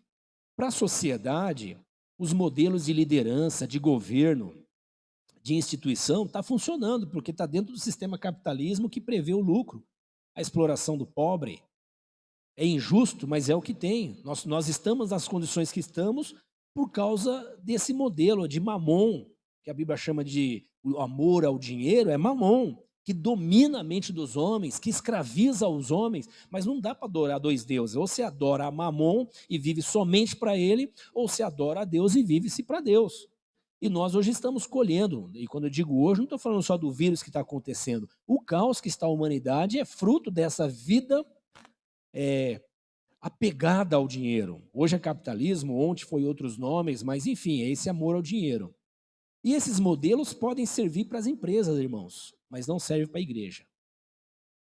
A: para a sociedade, os modelos de liderança, de governo, de instituição, está funcionando, porque está dentro do sistema capitalismo que prevê o lucro, a exploração do pobre. É injusto, mas é o que tem. Nós estamos nas condições que estamos por causa desse modelo de mamon, que a Bíblia chama de o amor ao dinheiro, é mamon. que domina a mente dos homens, que escraviza os homens, mas não dá para adorar dois deuses. Ou você adora a Mamon e vive somente para ele, ou você adora a Deus e vive-se para Deus. E nós hoje estamos colhendo, e quando eu digo hoje, não estou falando só do vírus que está acontecendo. O caos que está a humanidade é fruto dessa vida apegada ao dinheiro. Hoje é capitalismo, ontem foi outros nomes, mas enfim, é esse amor ao dinheiro. E esses modelos podem servir para as empresas, irmãos, mas não serve para a igreja.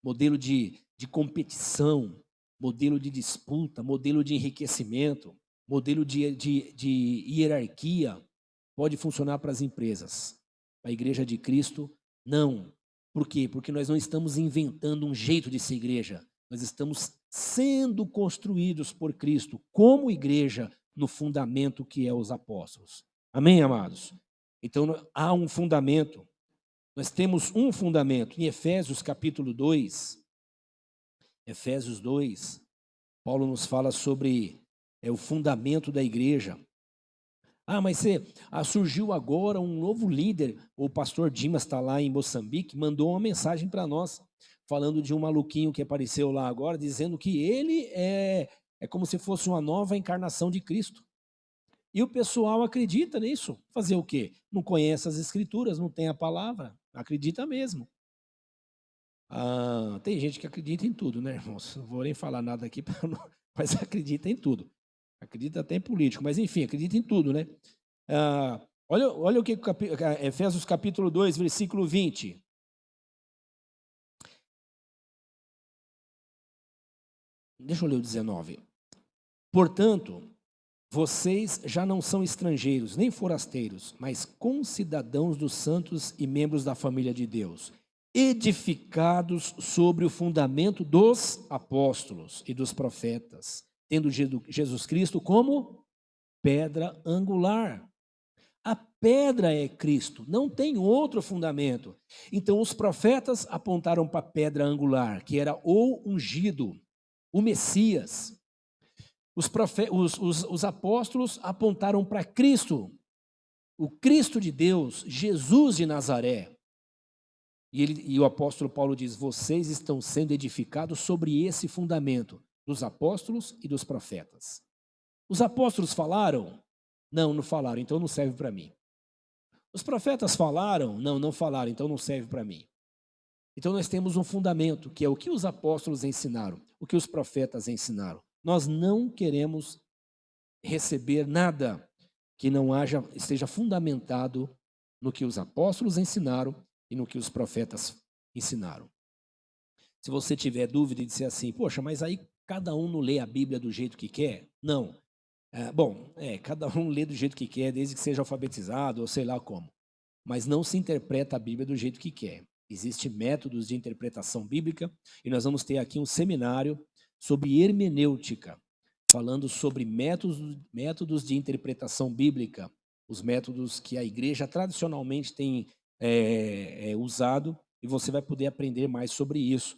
A: Modelo de competição, modelo de disputa, modelo de enriquecimento, modelo de hierarquia, pode funcionar para as empresas. Para a igreja de Cristo, não. Por quê? Porque nós não estamos inventando um jeito de ser igreja. Nós estamos sendo construídos por Cristo como igreja no fundamento que é os apóstolos. Amém, amados? Então, há um fundamento. Nós temos um fundamento. Em Efésios capítulo 2, Efésios 2, Paulo nos fala sobre o fundamento da igreja. Mas surgiu agora um novo líder, o pastor Dimas está lá em Moçambique, mandou uma mensagem para nós, falando de um maluquinho que apareceu lá agora, dizendo que ele é como se fosse uma nova encarnação de Cristo. E o pessoal acredita nisso. Fazer o quê? Não conhece as escrituras, não tem a palavra, acredita mesmo. Tem gente que acredita em tudo, né, irmãos? Não vou nem falar nada aqui, mas acredita em tudo. Acredita até em político, mas enfim, acredita em tudo, né? Olha o que Efésios capítulo 2, versículo 20. Deixa eu ler o 19. Portanto, vocês já não são estrangeiros, nem forasteiros, mas concidadãos dos santos e membros da família de Deus, edificados sobre o fundamento dos apóstolos e dos profetas, tendo Jesus Cristo como pedra angular. A pedra é Cristo, não tem outro fundamento. Então, os profetas apontaram para a pedra angular, que era o ungido, o Messias. Os apóstolos apontaram para Cristo, o Cristo de Deus, Jesus de Nazaré. E o apóstolo Paulo diz: vocês estão sendo edificados sobre esse fundamento dos apóstolos e dos profetas. Os apóstolos falaram? Não falaram, então não serve para mim. Os profetas falaram? Não falaram, então não serve para mim. Então nós temos um fundamento, que é o que os apóstolos ensinaram, o que os profetas ensinaram. Nós não queremos receber nada que não esteja fundamentado no que os apóstolos ensinaram e no que os profetas ensinaram. Se você tiver dúvida e disser assim, poxa, mas aí cada um não lê a Bíblia do jeito que quer? Não. Cada um lê do jeito que quer, desde que seja alfabetizado ou sei lá como. Mas não se interpreta a Bíblia do jeito que quer. Existem métodos de interpretação bíblica e nós vamos ter aqui um seminário sobre hermenêutica, falando sobre métodos de interpretação bíblica, os métodos que a igreja tradicionalmente tem usado, e você vai poder aprender mais sobre isso.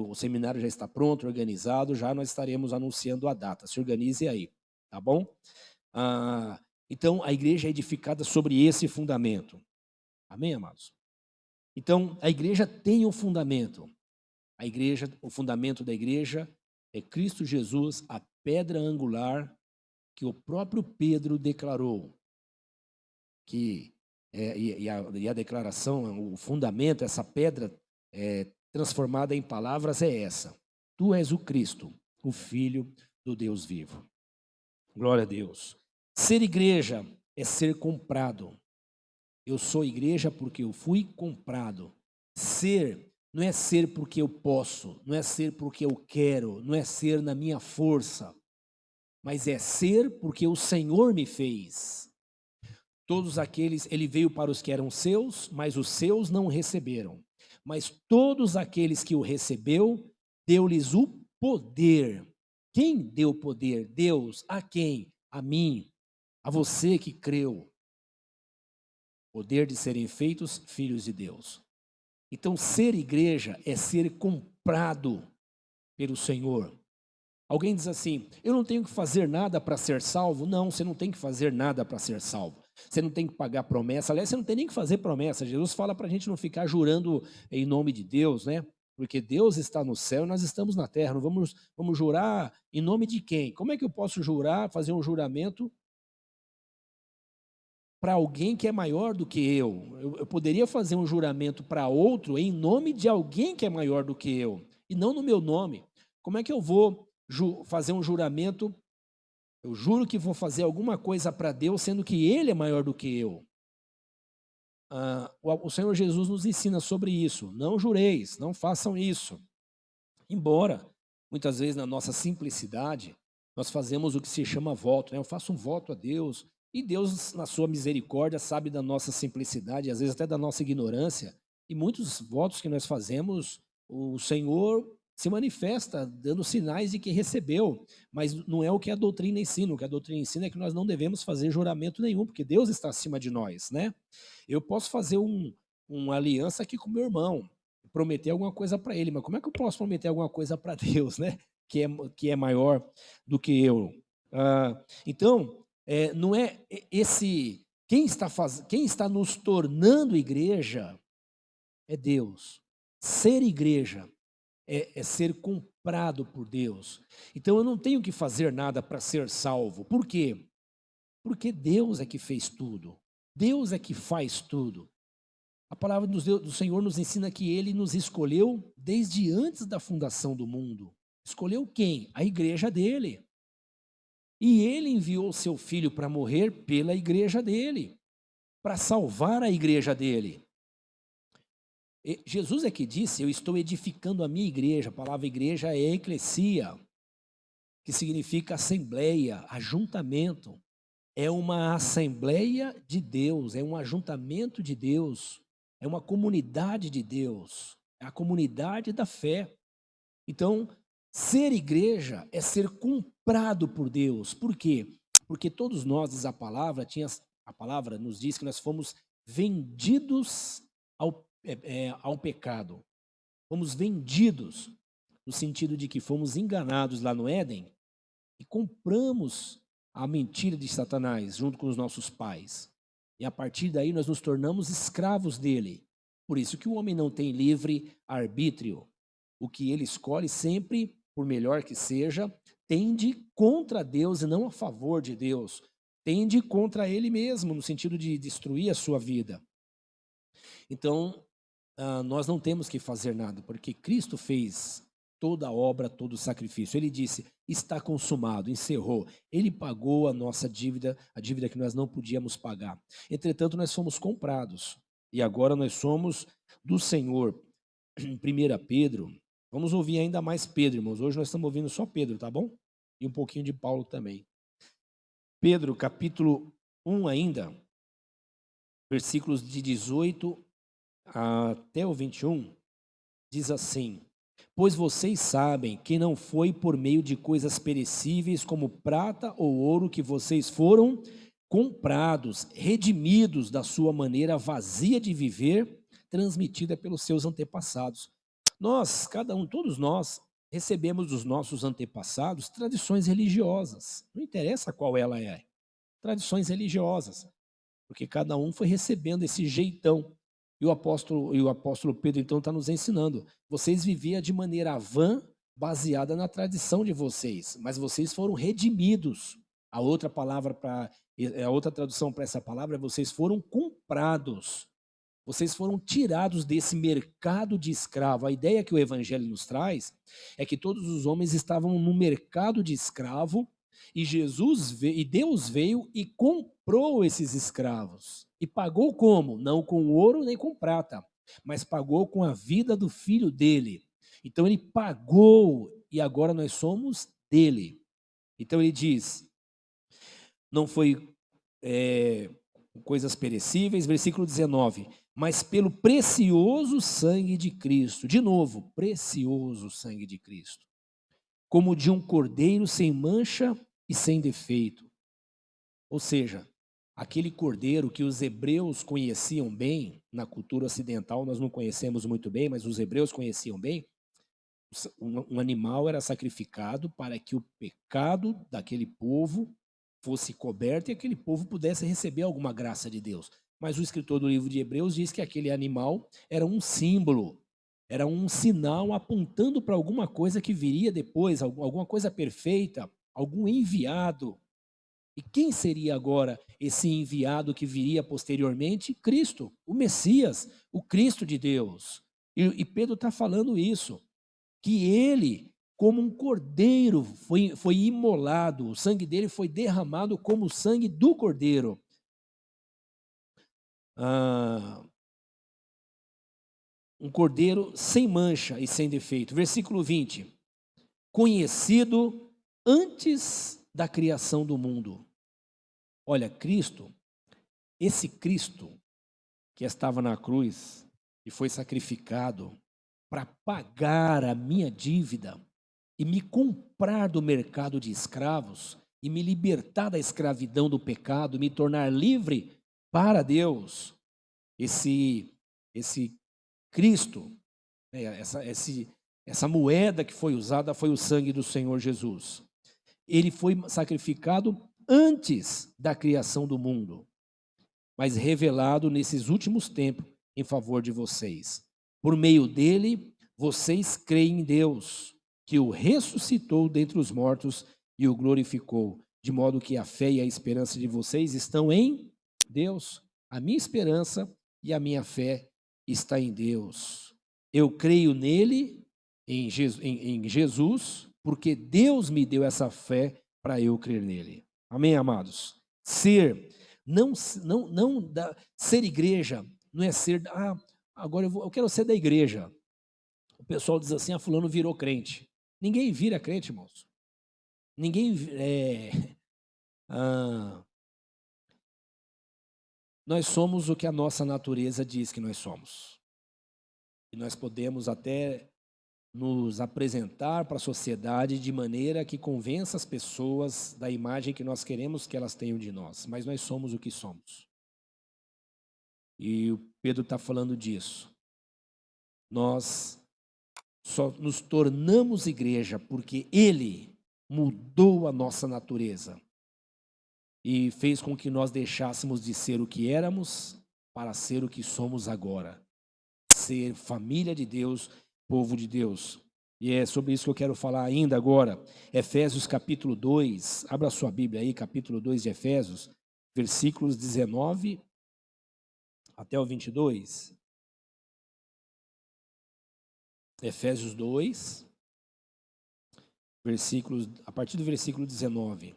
A: O seminário já está pronto, organizado, já nós estaremos anunciando a data. Se organize aí, tá bom? Então, a igreja é edificada sobre esse fundamento. Amém, amados? Então, a igreja tem um fundamento. O fundamento da igreja é Cristo Jesus, a pedra angular que o próprio Pedro declarou. E a declaração, o fundamento, essa pedra transformada em palavras é essa: tu és o Cristo, o Filho do Deus vivo. Glória a Deus. Ser igreja é ser comprado. Eu sou igreja porque eu fui comprado. Ser não é ser porque eu posso, não é ser porque eu quero, não é ser na minha força, mas é ser porque o Senhor me fez. Todos aqueles, ele veio para os que eram seus, mas os seus não receberam. Mas todos aqueles que o recebeu, deu-lhes o poder. Quem deu poder? Deus. A quem? A mim. A você que creu. Poder de serem feitos filhos de Deus. Então, ser igreja é ser comprado pelo Senhor. Alguém diz assim: eu não tenho que fazer nada para ser salvo. Não, você não tem que fazer nada para ser salvo. Você não tem que pagar promessa. Aliás, você não tem nem que fazer promessa. Jesus fala para a gente não ficar jurando em nome de Deus, né? Porque Deus está no céu e nós estamos na terra. Não vamos jurar em nome de quem? Como é que eu posso jurar, fazer um juramento para alguém que é maior do que eu? Eu poderia fazer um juramento para outro em nome de alguém que é maior do que eu, e não no meu nome. Como é que eu vou fazer um juramento? Eu juro que vou fazer alguma coisa para Deus, sendo que Ele é maior do que eu. O Senhor Jesus nos ensina sobre isso. Não jureis, não façam isso. Embora, muitas vezes, na nossa simplicidade, nós fazemos o que se chama voto, né? Eu faço um voto a Deus, e Deus, na sua misericórdia, sabe da nossa simplicidade, às vezes até da nossa ignorância, e muitos votos que nós fazemos, o Senhor se manifesta dando sinais de que recebeu, mas não é o que a doutrina ensina. O que a doutrina ensina é que nós não devemos fazer juramento nenhum, porque Deus está acima de nós, né? Eu posso fazer uma aliança aqui com meu irmão, prometer alguma coisa para ele, mas como é que eu posso prometer alguma coisa para Deus, né? Que é maior do que eu. Então, não é esse. Quem está nos tornando igreja é Deus. Ser igreja é ser comprado por Deus. Então, eu não tenho que fazer nada para ser salvo. Por quê? Porque Deus é que fez tudo. Deus é que faz tudo. A palavra do Senhor nos ensina que Ele nos escolheu desde antes da fundação do mundo. Escolheu quem? A igreja dele. E Ele enviou o seu Filho para morrer pela igreja dele, para salvar a igreja dele. Jesus é que disse: eu estou edificando a minha igreja. A palavra igreja é eclesia, que significa assembleia, ajuntamento. É uma assembleia de Deus, é um ajuntamento de Deus, é uma comunidade de Deus, é a comunidade da fé. Então, ser igreja é ser comprado por Deus. Por quê? Porque todos nós, diz a palavra, a palavra nos diz que nós fomos vendidos ao pecado. Fomos vendidos, no sentido de que fomos enganados lá no Éden e compramos a mentira de Satanás junto com os nossos pais. E a partir daí nós nos tornamos escravos dele. Por isso que o homem não tem livre arbítrio. O que ele escolhe sempre, por melhor que seja, tende contra Deus e não a favor de Deus. Tende contra ele mesmo, no sentido de destruir a sua vida. Então, nós não temos que fazer nada, porque Cristo fez toda a obra, todo o sacrifício. Ele disse: está consumado, encerrou. Ele pagou a nossa dívida, a dívida que nós não podíamos pagar. Entretanto, nós fomos comprados e agora nós somos do Senhor. 1 Pedro, vamos ouvir ainda mais Pedro, irmãos. Hoje nós estamos ouvindo só Pedro, tá bom? E um pouquinho de Paulo também. Pedro, capítulo 1 ainda, versículos de 18 até o 21, diz assim: pois vocês sabem que não foi por meio de coisas perecíveis como prata ou ouro que vocês foram comprados, redimidos da sua maneira vazia de viver, transmitida pelos seus antepassados. Nós, cada um, todos nós, recebemos dos nossos antepassados tradições religiosas. Não interessa qual ela é. Tradições religiosas. Porque cada um foi recebendo esse jeitão. E o apóstolo Pedro, então, está nos ensinando. Vocês viviam de maneira vã, baseada na tradição de vocês, mas vocês foram redimidos. A outra tradução para essa palavra é: vocês foram comprados. Vocês foram tirados desse mercado de escravo. A ideia que o Evangelho nos traz é que todos os homens estavam no mercado de escravo e Deus veio e comprou esses escravos. E pagou como? Não com ouro nem com prata, mas pagou com a vida do filho dele. Então ele pagou e agora nós somos dele. Então ele diz: não foi coisas perecíveis, versículo 19, mas pelo precioso sangue de Cristo. De novo, precioso sangue de Cristo, como de um cordeiro sem mancha e sem defeito. Ou seja, aquele cordeiro que os hebreus conheciam bem, na cultura ocidental nós não conhecemos muito bem, mas os hebreus conheciam bem, Um animal era sacrificado para que o pecado daquele povo fosse coberto e aquele povo pudesse receber alguma graça de Deus. Mas o escritor do livro de Hebreus diz que aquele animal era um símbolo, era um sinal apontando para alguma coisa que viria depois, alguma coisa perfeita, algum enviado. E quem seria agora esse enviado que viria posteriormente? Cristo, o Messias, o Cristo de Deus. E Pedro está falando isso, que ele, como um cordeiro, foi imolado, o sangue dele foi derramado como o sangue do cordeiro. Um cordeiro sem mancha e sem defeito. Versículo 20. Conhecido antes da criação do mundo. Olha, Cristo, esse Cristo que estava na cruz e foi sacrificado para pagar a minha dívida e me comprar do mercado de escravos e me libertar da escravidão do pecado, me tornar livre para Deus. Esse Cristo, né, essa moeda que foi usada foi o sangue do Senhor Jesus. Ele foi sacrificado antes da criação do mundo, mas revelado nesses últimos tempos em favor de vocês. Por meio dele, vocês creem em Deus, que o ressuscitou dentre os mortos e o glorificou, de modo que a fé e a esperança de vocês estão em Deus. A minha esperança e a minha fé está em Deus. Eu creio nele, em Jesus, porque Deus me deu essa fé para eu crer nele. Amém, amados? Ser igreja não é ser, agora eu quero ser da igreja. O pessoal diz assim, fulano virou crente. Ninguém vira crente, irmãos. Ninguém nós somos o que a nossa natureza diz que nós somos. E nós podemos até nos apresentar para a sociedade de maneira que convença as pessoas da imagem que nós queremos que elas tenham de nós. Mas nós somos o que somos. E o Pedro está falando disso. Nós só nos tornamos igreja porque Ele mudou a nossa natureza e fez com que nós deixássemos de ser o que éramos para ser o que somos agora. Ser família de Deus, povo de Deus. E é sobre isso que eu quero falar ainda agora. Efésios capítulo 2, abra sua Bíblia aí, capítulo 2 de Efésios, versículos 19 até o 22. Efésios 2, a partir do versículo 19.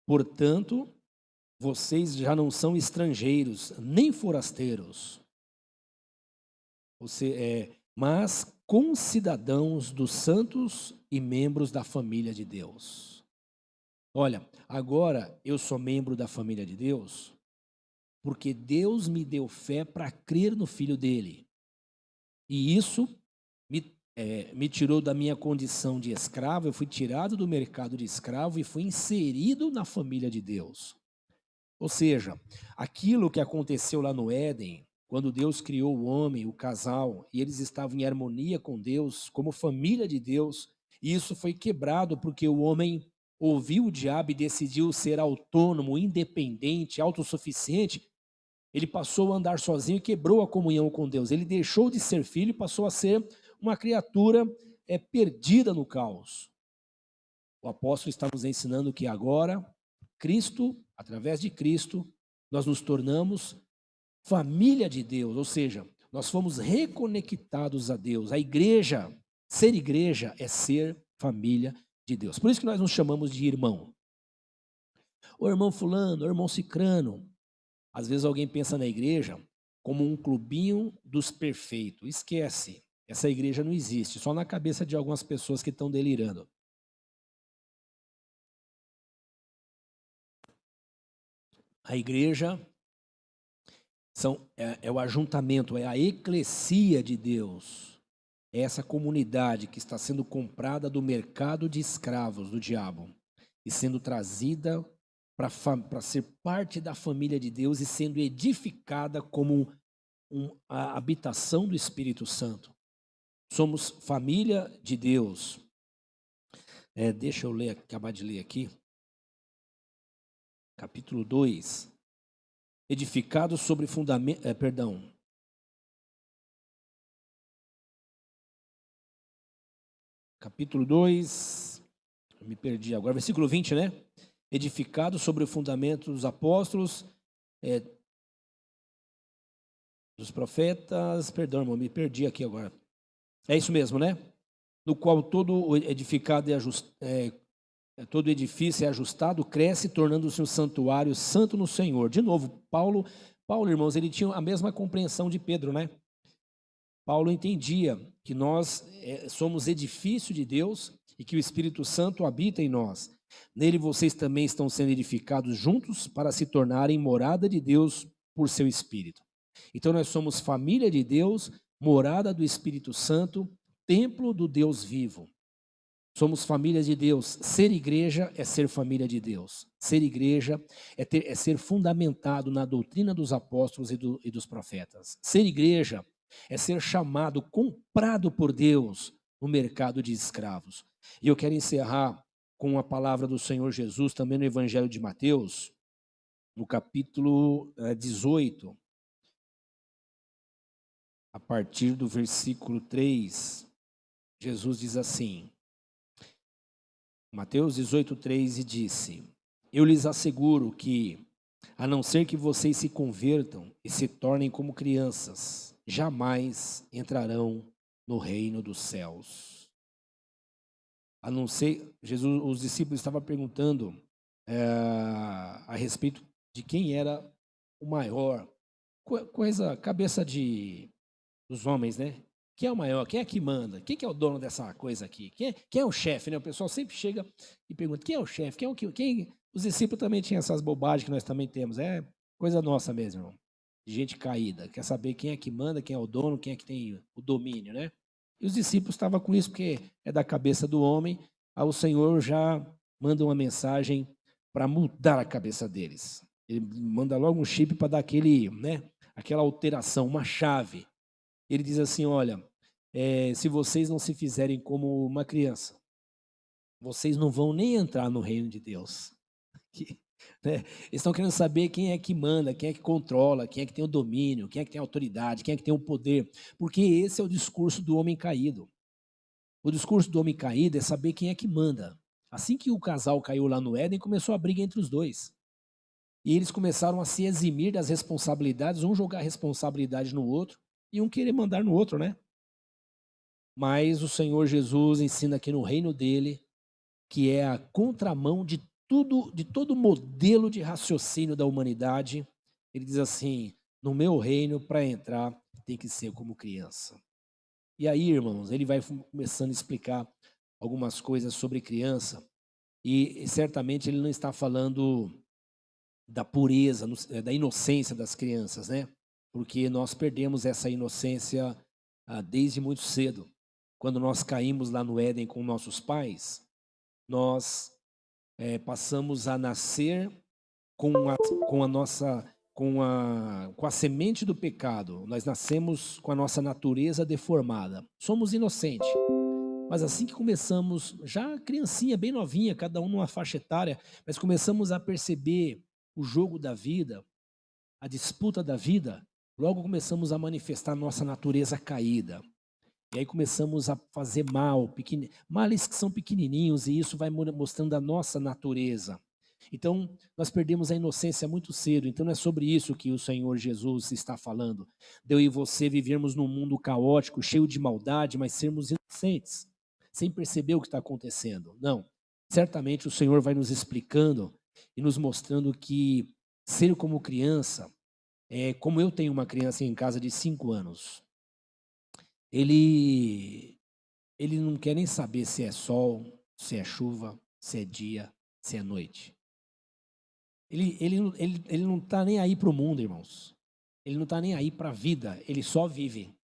A: Portanto, vocês já não são estrangeiros, nem forasteiros, mas concidadãos dos santos e membros da família de Deus. Olha, agora eu sou membro da família de Deus, porque Deus me deu fé para crer no Filho dele. E isso me tirou da minha condição de escravo, eu fui tirado do mercado de escravo e fui inserido na família de Deus. Ou seja, aquilo que aconteceu lá no Éden, quando Deus criou o homem, o casal, e eles estavam em harmonia com Deus, como família de Deus, e isso foi quebrado porque o homem ouviu o diabo e decidiu ser autônomo, independente, autossuficiente. Ele passou a andar sozinho e quebrou a comunhão com Deus. Ele deixou de ser filho e passou a ser uma criatura perdida no caos. O apóstolo está nos ensinando que agora, Cristo, através de Cristo, nós nos tornamos família de Deus, ou seja, nós fomos reconectados a Deus. A igreja, ser igreja é ser família de Deus. Por isso que nós nos chamamos de irmão. O irmão fulano, o irmão cicrano. Às vezes alguém pensa na igreja como um clubinho dos perfeitos. Esquece, essa igreja não existe, só na cabeça de algumas pessoas que estão delirando. A igreja é o ajuntamento, é a eclesia de Deus. É essa comunidade que está sendo comprada do mercado de escravos do diabo e sendo trazida para ser parte da família de Deus e sendo edificada como a habitação do Espírito Santo. somos família de Deus. Deixa eu acabar de ler aqui. Capítulo 2. Edificado sobre fundamento... Capítulo 2, me perdi agora, versículo 20, né? Edificado sobre o fundamento dos apóstolos, dos profetas, perdão, irmão, me perdi aqui agora. É isso mesmo, né? No qual todo edificado todo edifício é ajustado, cresce, tornando-se um santuário santo no Senhor. De novo, Paulo, irmãos, ele tinha a mesma compreensão de Pedro, né? Paulo entendia que nós somos edifício de Deus e que o Espírito Santo habita em nós. Nele vocês também estão sendo edificados juntos para se tornarem morada de Deus por seu Espírito. Então nós somos família de Deus, morada do Espírito Santo, templo do Deus vivo. Somos famílias de Deus. Ser igreja é ser família de Deus. Ser igreja é ser fundamentado na doutrina dos apóstolos e dos profetas. Ser igreja é ser chamado, comprado por Deus no mercado de escravos. E eu quero encerrar com a palavra do Senhor Jesus, também no Evangelho de Mateus, no capítulo 18, a partir do versículo 3, Jesus diz assim, Mateus 18, 3, e disse, eu lhes asseguro que, a não ser que vocês se convertam e se tornem como crianças, jamais entrarão no reino dos céus. A não ser, os discípulos estavam perguntando a respeito de quem era o maior, cabeça dos homens, né? Quem é o maior? Quem é que manda? Quem que é o dono dessa coisa aqui? Quem é o chefe, né? O pessoal sempre chega e pergunta, quem é o chefe? Os discípulos também tinham essas bobagens que nós também temos. É coisa nossa mesmo, irmão. De gente caída. Quer saber quem é que manda, quem é o dono, quem é que tem o domínio, né? E os discípulos estavam com isso, porque é da cabeça do homem. Aí o Senhor já manda uma mensagem para mudar a cabeça deles. Ele manda logo um chip para dar aquela alteração, uma chave. Ele diz assim, olha, se vocês não se fizerem como uma criança, vocês não vão nem entrar no reino de Deus. Eles estão querendo saber quem é que manda, quem é que controla, quem é que tem o domínio, quem é que tem a autoridade, quem é que tem o poder, porque esse é o discurso do homem caído. O discurso do homem caído é saber quem é que manda. Assim que o casal caiu lá no Éden, começou a briga entre os dois. E eles começaram a se eximir das responsabilidades, um jogar a responsabilidade no outro e um querer mandar no outro, né? Mas o Senhor Jesus ensina aqui no reino dele, que é a contramão de todo modelo de raciocínio da humanidade. Ele diz assim, no meu reino, para entrar, tem que ser como criança. E aí, irmãos, ele vai começando a explicar algumas coisas sobre criança, e certamente ele não está falando da pureza, da inocência das crianças, né? Porque nós perdemos essa inocência desde muito cedo. Quando nós caímos lá no Éden com nossos pais, nós passamos a nascer com a semente do pecado. Nós nascemos com a nossa natureza deformada. Somos inocentes. Mas assim que começamos, já criancinha, bem novinha, cada um numa faixa etária, mas começamos a perceber o jogo da vida, a disputa da vida, logo começamos a manifestar nossa natureza caída. E aí começamos a fazer males que são pequenininhos, e isso vai mostrando a nossa natureza. Então, nós perdemos a inocência muito cedo. Então, não é sobre isso que o Senhor Jesus está falando. De eu e você vivermos num mundo caótico, cheio de maldade, mas sermos inocentes, sem perceber o que está acontecendo. Não. Certamente o Senhor vai nos explicando e nos mostrando que ser como criança, como eu tenho uma criança em casa de 5 anos, ele não quer nem saber se é sol, se é chuva, se é dia, se é noite. Ele não está nem aí para o mundo, irmãos. Ele não está nem aí para a vida, ele só vive.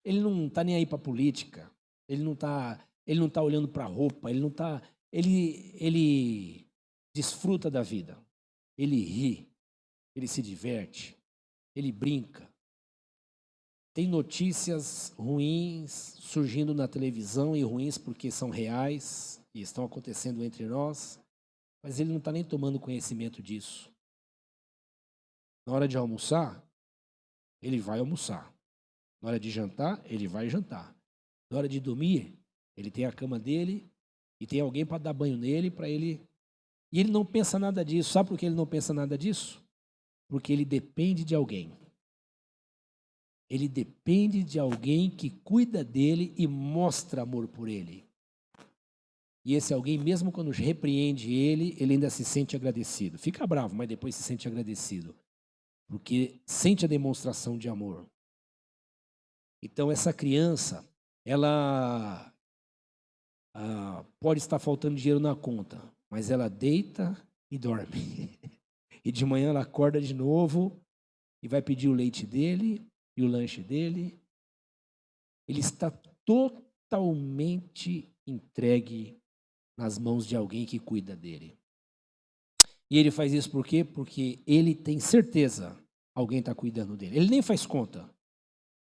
A: Ele não está nem aí para a política, ele não tá olhando para a roupa, ele desfruta da vida. Ele ri, ele se diverte, ele brinca. Tem notícias ruins surgindo na televisão, e ruins porque são reais e estão acontecendo entre nós, mas ele não está nem tomando conhecimento disso. Na hora de almoçar, ele vai almoçar. Na hora de jantar, ele vai jantar. Na hora de dormir, ele tem a cama dele e tem alguém para dar banho nele, para ele... E ele não pensa nada disso. Sabe por que ele não pensa nada disso? Porque ele depende de alguém. Ele depende de alguém que cuida dele e mostra amor por ele. E esse alguém, mesmo quando repreende ele, ele ainda se sente agradecido. Fica bravo, mas depois se sente agradecido. Porque sente a demonstração de amor. Então, essa criança, ela pode estar faltando dinheiro na conta, mas ela deita e dorme. E de manhã ela acorda de novo e vai pedir o leite dele e o lanche dele. Ele está totalmente entregue nas mãos de alguém que cuida dele. E ele faz isso por quê? Porque ele tem certeza alguém está cuidando dele. Ele nem faz conta.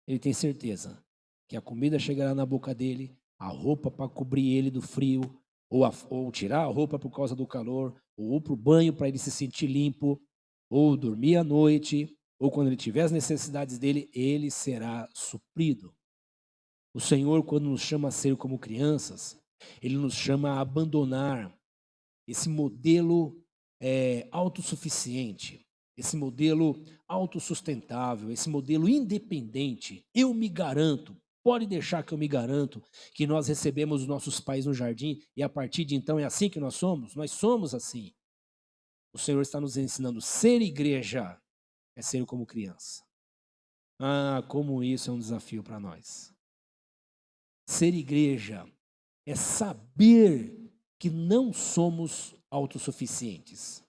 A: Ele tem certeza que a comida chegará na boca dele, a roupa para cobrir ele do frio, ou tirar a roupa por causa do calor, ou para o banho para ele se sentir limpo, ou dormir à noite, ou quando ele tiver as necessidades dele, ele será suprido. O Senhor, quando nos chama a ser como crianças, Ele nos chama a abandonar esse modelo autossuficiente, esse modelo autossustentável, esse modelo independente. Eu me garanto, pode deixar que eu me garanto, que nós recebemos os nossos pais no jardim e a partir de então é assim que nós somos? Nós somos assim. O Senhor está nos ensinando, ser igreja é ser como criança. Ah, como isso é um desafio para nós. Ser igreja é saber que não somos autossuficientes.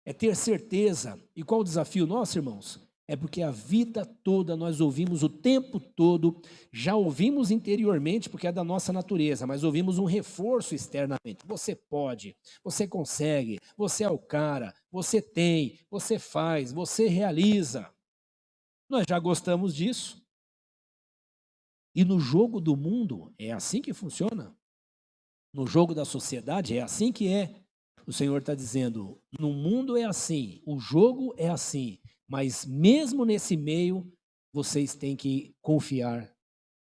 A: É ter certeza. E qual o desafio nosso, irmãos? É porque a vida toda nós ouvimos o tempo todo, já ouvimos interiormente porque é da nossa natureza, mas ouvimos um reforço externamente. Você pode, você consegue, você é o cara, você tem, você faz, você realiza. Nós já gostamos disso. E no jogo do mundo é assim que funciona. No jogo da sociedade é assim que é. O Senhor está dizendo, no mundo é assim, o jogo é assim, mas mesmo nesse meio, vocês têm que confiar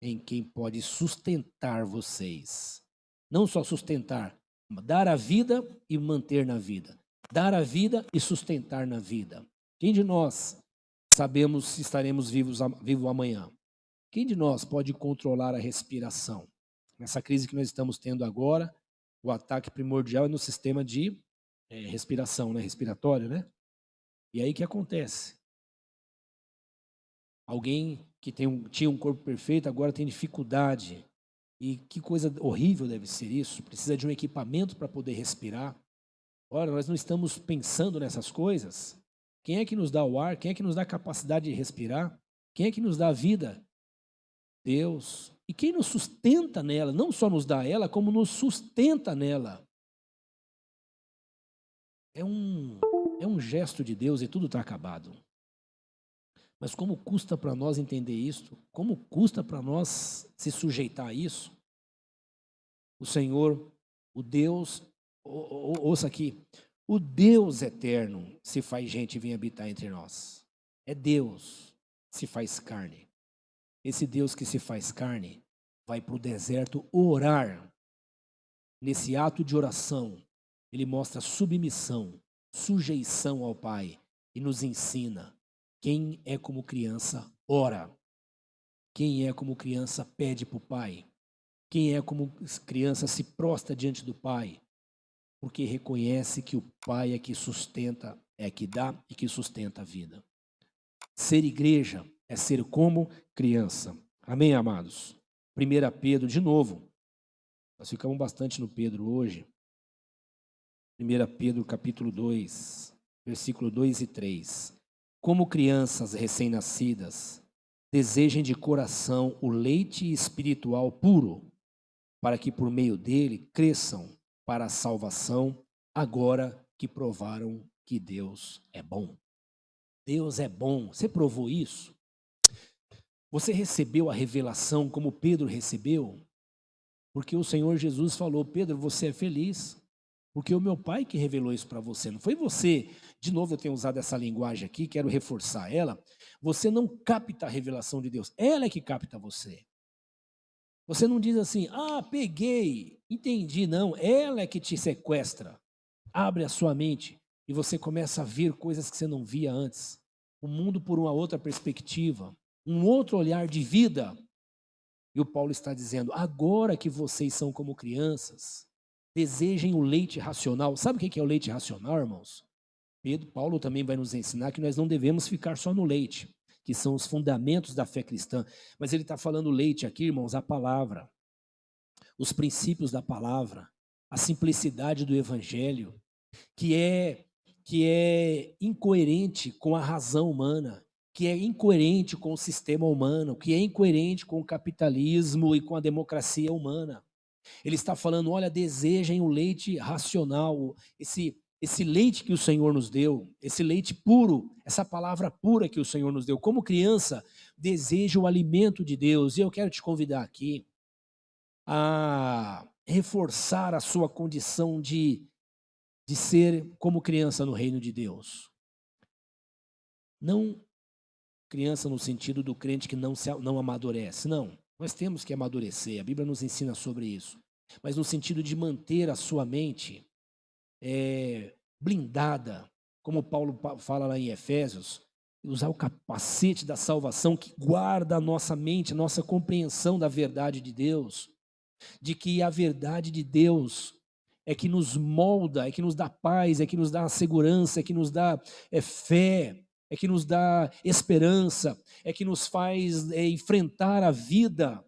A: em quem pode sustentar vocês. Não só sustentar, dar a vida e manter na vida. Dar a vida e sustentar na vida. Quem de nós sabemos se estaremos vivos amanhã? Quem de nós pode controlar a respiração? Nessa crise que nós estamos tendo agora, o ataque primordial é no sistema de respiração, né? Respiratório, né? E aí o que acontece? Alguém que tinha um corpo perfeito agora tem dificuldade. E que coisa horrível deve ser isso. Precisa de um equipamento para poder respirar. Ora, nós não estamos pensando nessas coisas. Quem é que nos dá o ar? Quem é que nos dá a capacidade de respirar? Quem é que nos dá a vida? Deus. E quem nos sustenta nela, não só nos dá ela, como nos sustenta nela. É um gesto de Deus e tudo está acabado. Mas como custa para nós entender isso? Como custa para nós se sujeitar a isso? O Senhor, o Deus, ouça aqui, o Deus eterno se faz gente e vem habitar entre nós. É Deus se faz carne. Esse Deus que se faz carne vai para o deserto orar. Nesse ato de oração, ele mostra submissão, sujeição ao Pai e nos ensina. Quem é como criança, ora. Quem é como criança, pede para o Pai. Quem é como criança, se prostra diante do Pai. Porque reconhece que o Pai é que sustenta, é que dá e que sustenta a vida. Ser igreja é ser como criança. Amém, amados? 1 Pedro, de novo. Nós ficamos bastante no Pedro hoje. 1 Pedro, capítulo 2, versículo 2 e 3. Como crianças recém-nascidas, desejem de coração o leite espiritual puro, para que por meio dele cresçam para a salvação, agora que provaram que Deus é bom. Deus é bom. Você provou isso? Você recebeu a revelação como Pedro recebeu? Porque o Senhor Jesus falou: Pedro, você é feliz, porque o meu Pai que revelou isso para você. Não foi você. De novo, eu tenho usado essa linguagem aqui, quero reforçar ela. Você não capta a revelação de Deus, ela é que capta você. Você não diz assim: ah, peguei, entendi. Não, ela é que te sequestra. Abre a sua mente e você começa a ver coisas que você não via antes. O mundo por uma outra perspectiva, um outro olhar de vida. E o Paulo está dizendo: agora que vocês são como crianças, desejem o leite racional. Sabe o que é o leite racional, irmãos? Paulo também vai nos ensinar que nós não devemos ficar só no leite, que são os fundamentos da fé cristã. Mas ele está falando leite aqui, irmãos, a palavra, os princípios da palavra, a simplicidade do evangelho, que é incoerente com a razão humana, que é incoerente com o sistema humano, que é incoerente com o capitalismo e com a democracia humana. Ele está falando: olha, desejem o leite racional, esse leite que o Senhor nos deu, esse leite puro, essa palavra pura que o Senhor nos deu. Como criança, deseja o alimento de Deus. E eu quero te convidar aqui a reforçar a sua condição de ser como criança no reino de Deus. Não criança no sentido do crente que não amadurece, não. Nós temos que amadurecer, a Bíblia nos ensina sobre isso. Mas no sentido de manter a sua mente blindada, como Paulo fala lá em Efésios, usar o capacete da salvação que guarda a nossa mente, a nossa compreensão da verdade de Deus, de que a verdade de Deus é que nos molda, é que nos dá paz, é que nos dá segurança, é que nos dá fé, é que nos dá esperança, é que nos faz enfrentar a vida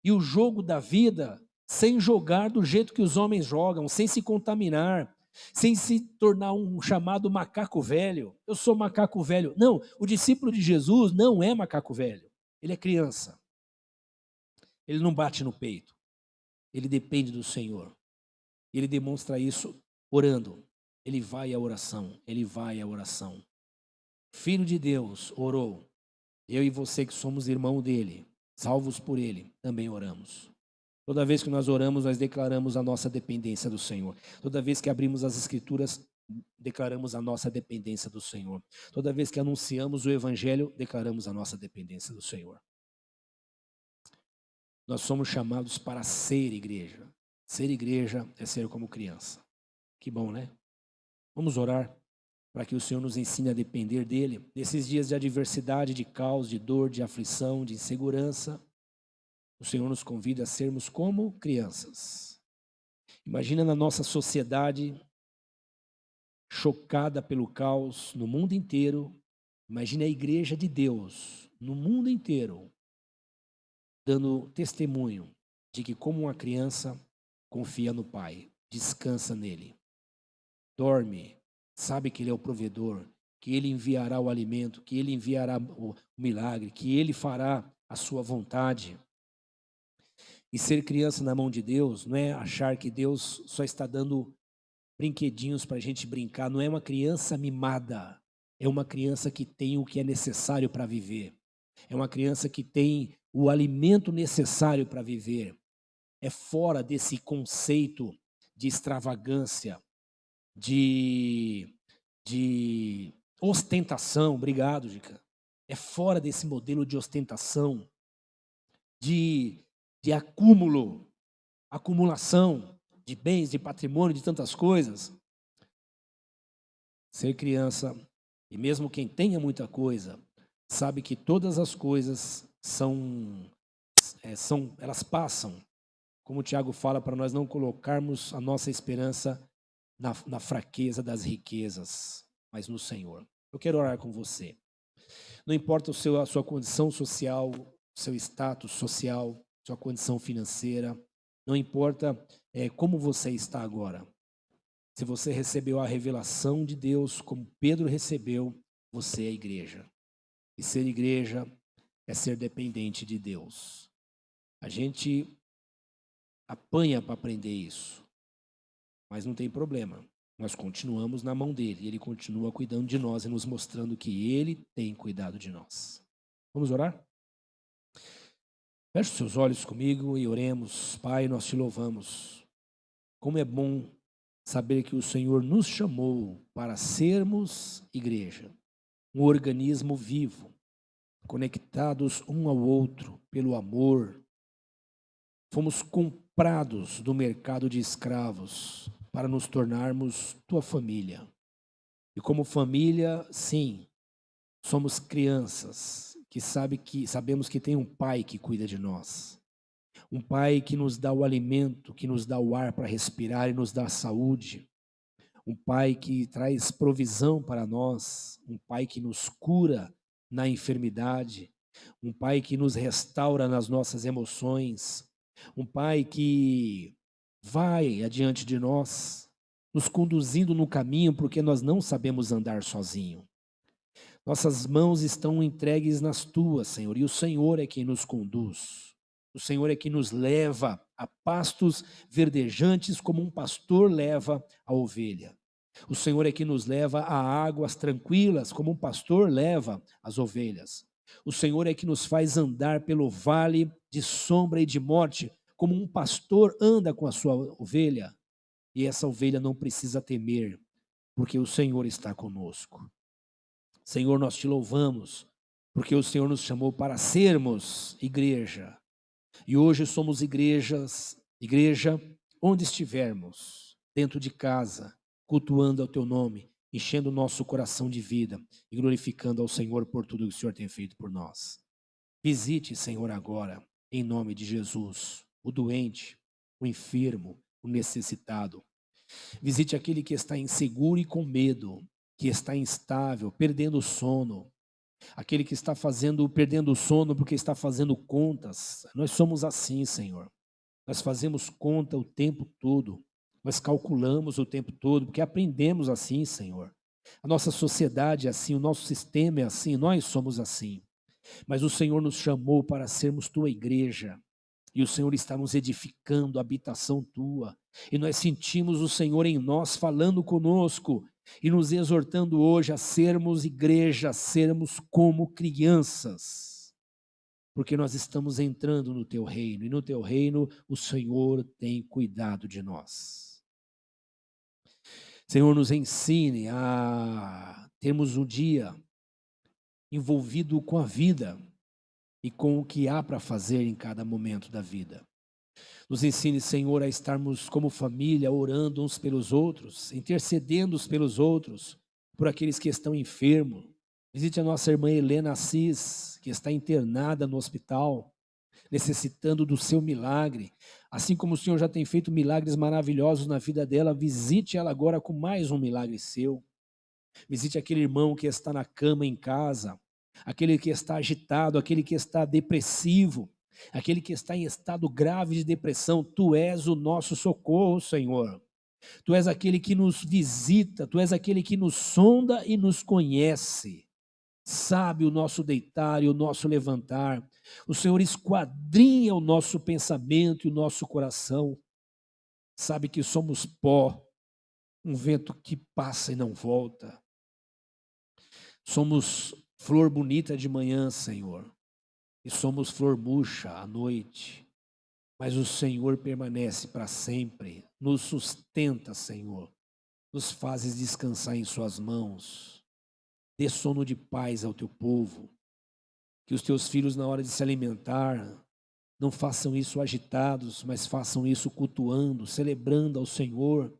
A: e o jogo da vida sem jogar do jeito que os homens jogam, sem se contaminar, sem se tornar um chamado macaco velho. Eu sou macaco velho. Não, o discípulo de Jesus não é macaco velho. Ele é criança. Ele não bate no peito. Ele depende do Senhor. Ele demonstra isso orando. Ele vai à oração. Ele vai à oração. Filho de Deus orou. Eu e você que somos irmão dele, salvos por ele, também oramos. Toda vez que nós oramos, nós declaramos a nossa dependência do Senhor. Toda vez que abrimos as Escrituras, declaramos a nossa dependência do Senhor. Toda vez que anunciamos o Evangelho, declaramos a nossa dependência do Senhor. Nós somos chamados para ser igreja. Ser igreja é ser como criança. Que bom, né? Vamos orar para que o Senhor nos ensine a depender dEle. Nesses dias de adversidade, de caos, de dor, de aflição, de insegurança, o Senhor nos convida a sermos como crianças. Imagina na nossa sociedade chocada pelo caos no mundo inteiro. Imagina a igreja de Deus no mundo inteiro dando testemunho de que, como uma criança, confia no Pai, descansa nele, dorme, sabe que Ele é o provedor, que Ele enviará o alimento, que Ele enviará o milagre, que Ele fará a sua vontade. E ser criança na mão de Deus não é achar que Deus só está dando brinquedinhos para a gente brincar, não é uma criança mimada, é uma criança que tem o que é necessário para viver, é uma criança que tem o alimento necessário para viver. É fora desse conceito de extravagância, de ostentação. Obrigado, Gica. É fora desse modelo de ostentação, de acumulação de bens, de patrimônio, de tantas coisas. Ser criança, e mesmo quem tenha muita coisa, sabe que todas as coisas elas passam. Como o Tiago fala, para nós não colocarmos a nossa esperança na fraqueza das riquezas, mas no Senhor. Eu quero orar com você. Não importa a sua condição social, seu status social, sua condição financeira, não importa como você está agora. Se você recebeu a revelação de Deus, como Pedro recebeu, você é igreja. E ser igreja é ser dependente de Deus. A gente apanha para aprender isso, mas não tem problema. Nós continuamos na mão dele, e ele continua cuidando de nós e nos mostrando que ele tem cuidado de nós. Vamos orar? Feche os seus olhos comigo e oremos. Pai, nós te louvamos. Como é bom saber que o Senhor nos chamou para sermos igreja, um organismo vivo, conectados um ao outro pelo amor. Fomos comprados do mercado de escravos para nos tornarmos tua família. E como família, sim, somos crianças sabemos que tem um pai que cuida de nós. Um pai que nos dá o alimento, que nos dá o ar para respirar e nos dá a saúde. Um pai que traz provisão para nós, um pai que nos cura na enfermidade, um pai que nos restaura nas nossas emoções, um pai que vai adiante de nós, nos conduzindo no caminho porque nós não sabemos andar sozinho. Nossas mãos estão entregues nas tuas, Senhor, e o Senhor é quem nos conduz. O Senhor é quem nos leva a pastos verdejantes como um pastor leva a ovelha. O Senhor é quem nos leva a águas tranquilas como um pastor leva as ovelhas. O Senhor é que nos faz andar pelo vale de sombra e de morte, como um pastor anda com a sua ovelha. E essa ovelha não precisa temer, porque o Senhor está conosco. Senhor, nós te louvamos, porque o Senhor nos chamou para sermos igreja. E hoje somos igreja onde estivermos, dentro de casa, cultuando ao teu nome, enchendo o nosso coração de vida e glorificando ao Senhor por tudo que o Senhor tem feito por nós. Visite, Senhor, agora, em nome de Jesus, o doente, o enfermo, o necessitado. Visite aquele que está inseguro e com medo, que está instável, perdendo o sono. Aquele que está perdendo o sono porque está fazendo contas. Nós somos assim, Senhor. Nós fazemos conta o tempo todo. Nós calculamos o tempo todo, porque aprendemos assim, Senhor. A nossa sociedade é assim, o nosso sistema é assim, nós somos assim. Mas o Senhor nos chamou para sermos tua igreja. E o Senhor está nos edificando a habitação tua. E nós sentimos o Senhor em nós falando conosco e nos exortando hoje a sermos igreja, a sermos como crianças. Porque nós estamos entrando no teu reino. E no teu reino o Senhor tem cuidado de nós. Senhor, nos ensine a termos um dia envolvido com a vida e com o que há para fazer em cada momento da vida. Nos ensine, Senhor, a estarmos como família, orando uns pelos outros, intercedendo uns pelos outros, por aqueles que estão enfermos. Visite a nossa irmã Helena Assis, que está internada no hospital, necessitando do seu milagre. Assim como o Senhor já tem feito milagres maravilhosos na vida dela, visite ela agora com mais um milagre seu. Visite aquele irmão que está na cama em casa, aquele que está agitado, aquele que está depressivo, aquele que está em estado grave de depressão. Tu és o nosso socorro, Senhor. Tu és aquele que nos visita, tu és aquele que nos sonda e nos conhece. Sabe o nosso deitar e o nosso levantar. O Senhor esquadrinha o nosso pensamento e o nosso coração. Sabe que somos pó, um vento que passa e não volta. Somos flor bonita de manhã, Senhor, e somos flor murcha à noite, mas o Senhor permanece para sempre, nos sustenta, Senhor, nos fazes descansar em suas mãos, dê sono de paz ao teu povo, que os teus filhos na hora de se alimentar, não façam isso agitados, mas façam isso cultuando, celebrando ao Senhor,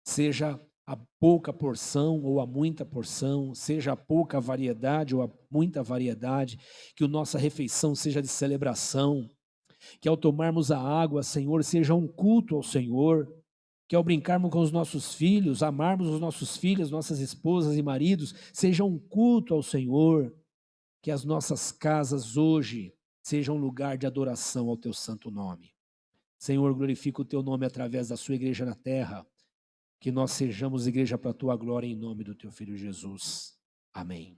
A: seja a pouca porção ou a muita porção, seja a pouca variedade ou a muita variedade, que a nossa refeição seja de celebração, que ao tomarmos a água, Senhor, seja um culto ao Senhor, que ao brincarmos com os nossos filhos, amarmos os nossos filhos, nossas esposas e maridos, seja um culto ao Senhor, que as nossas casas hoje sejam um lugar de adoração ao teu santo nome. Senhor, glorifica o teu nome através da sua igreja na terra, que nós sejamos igreja para a tua glória em nome do teu filho Jesus. Amém.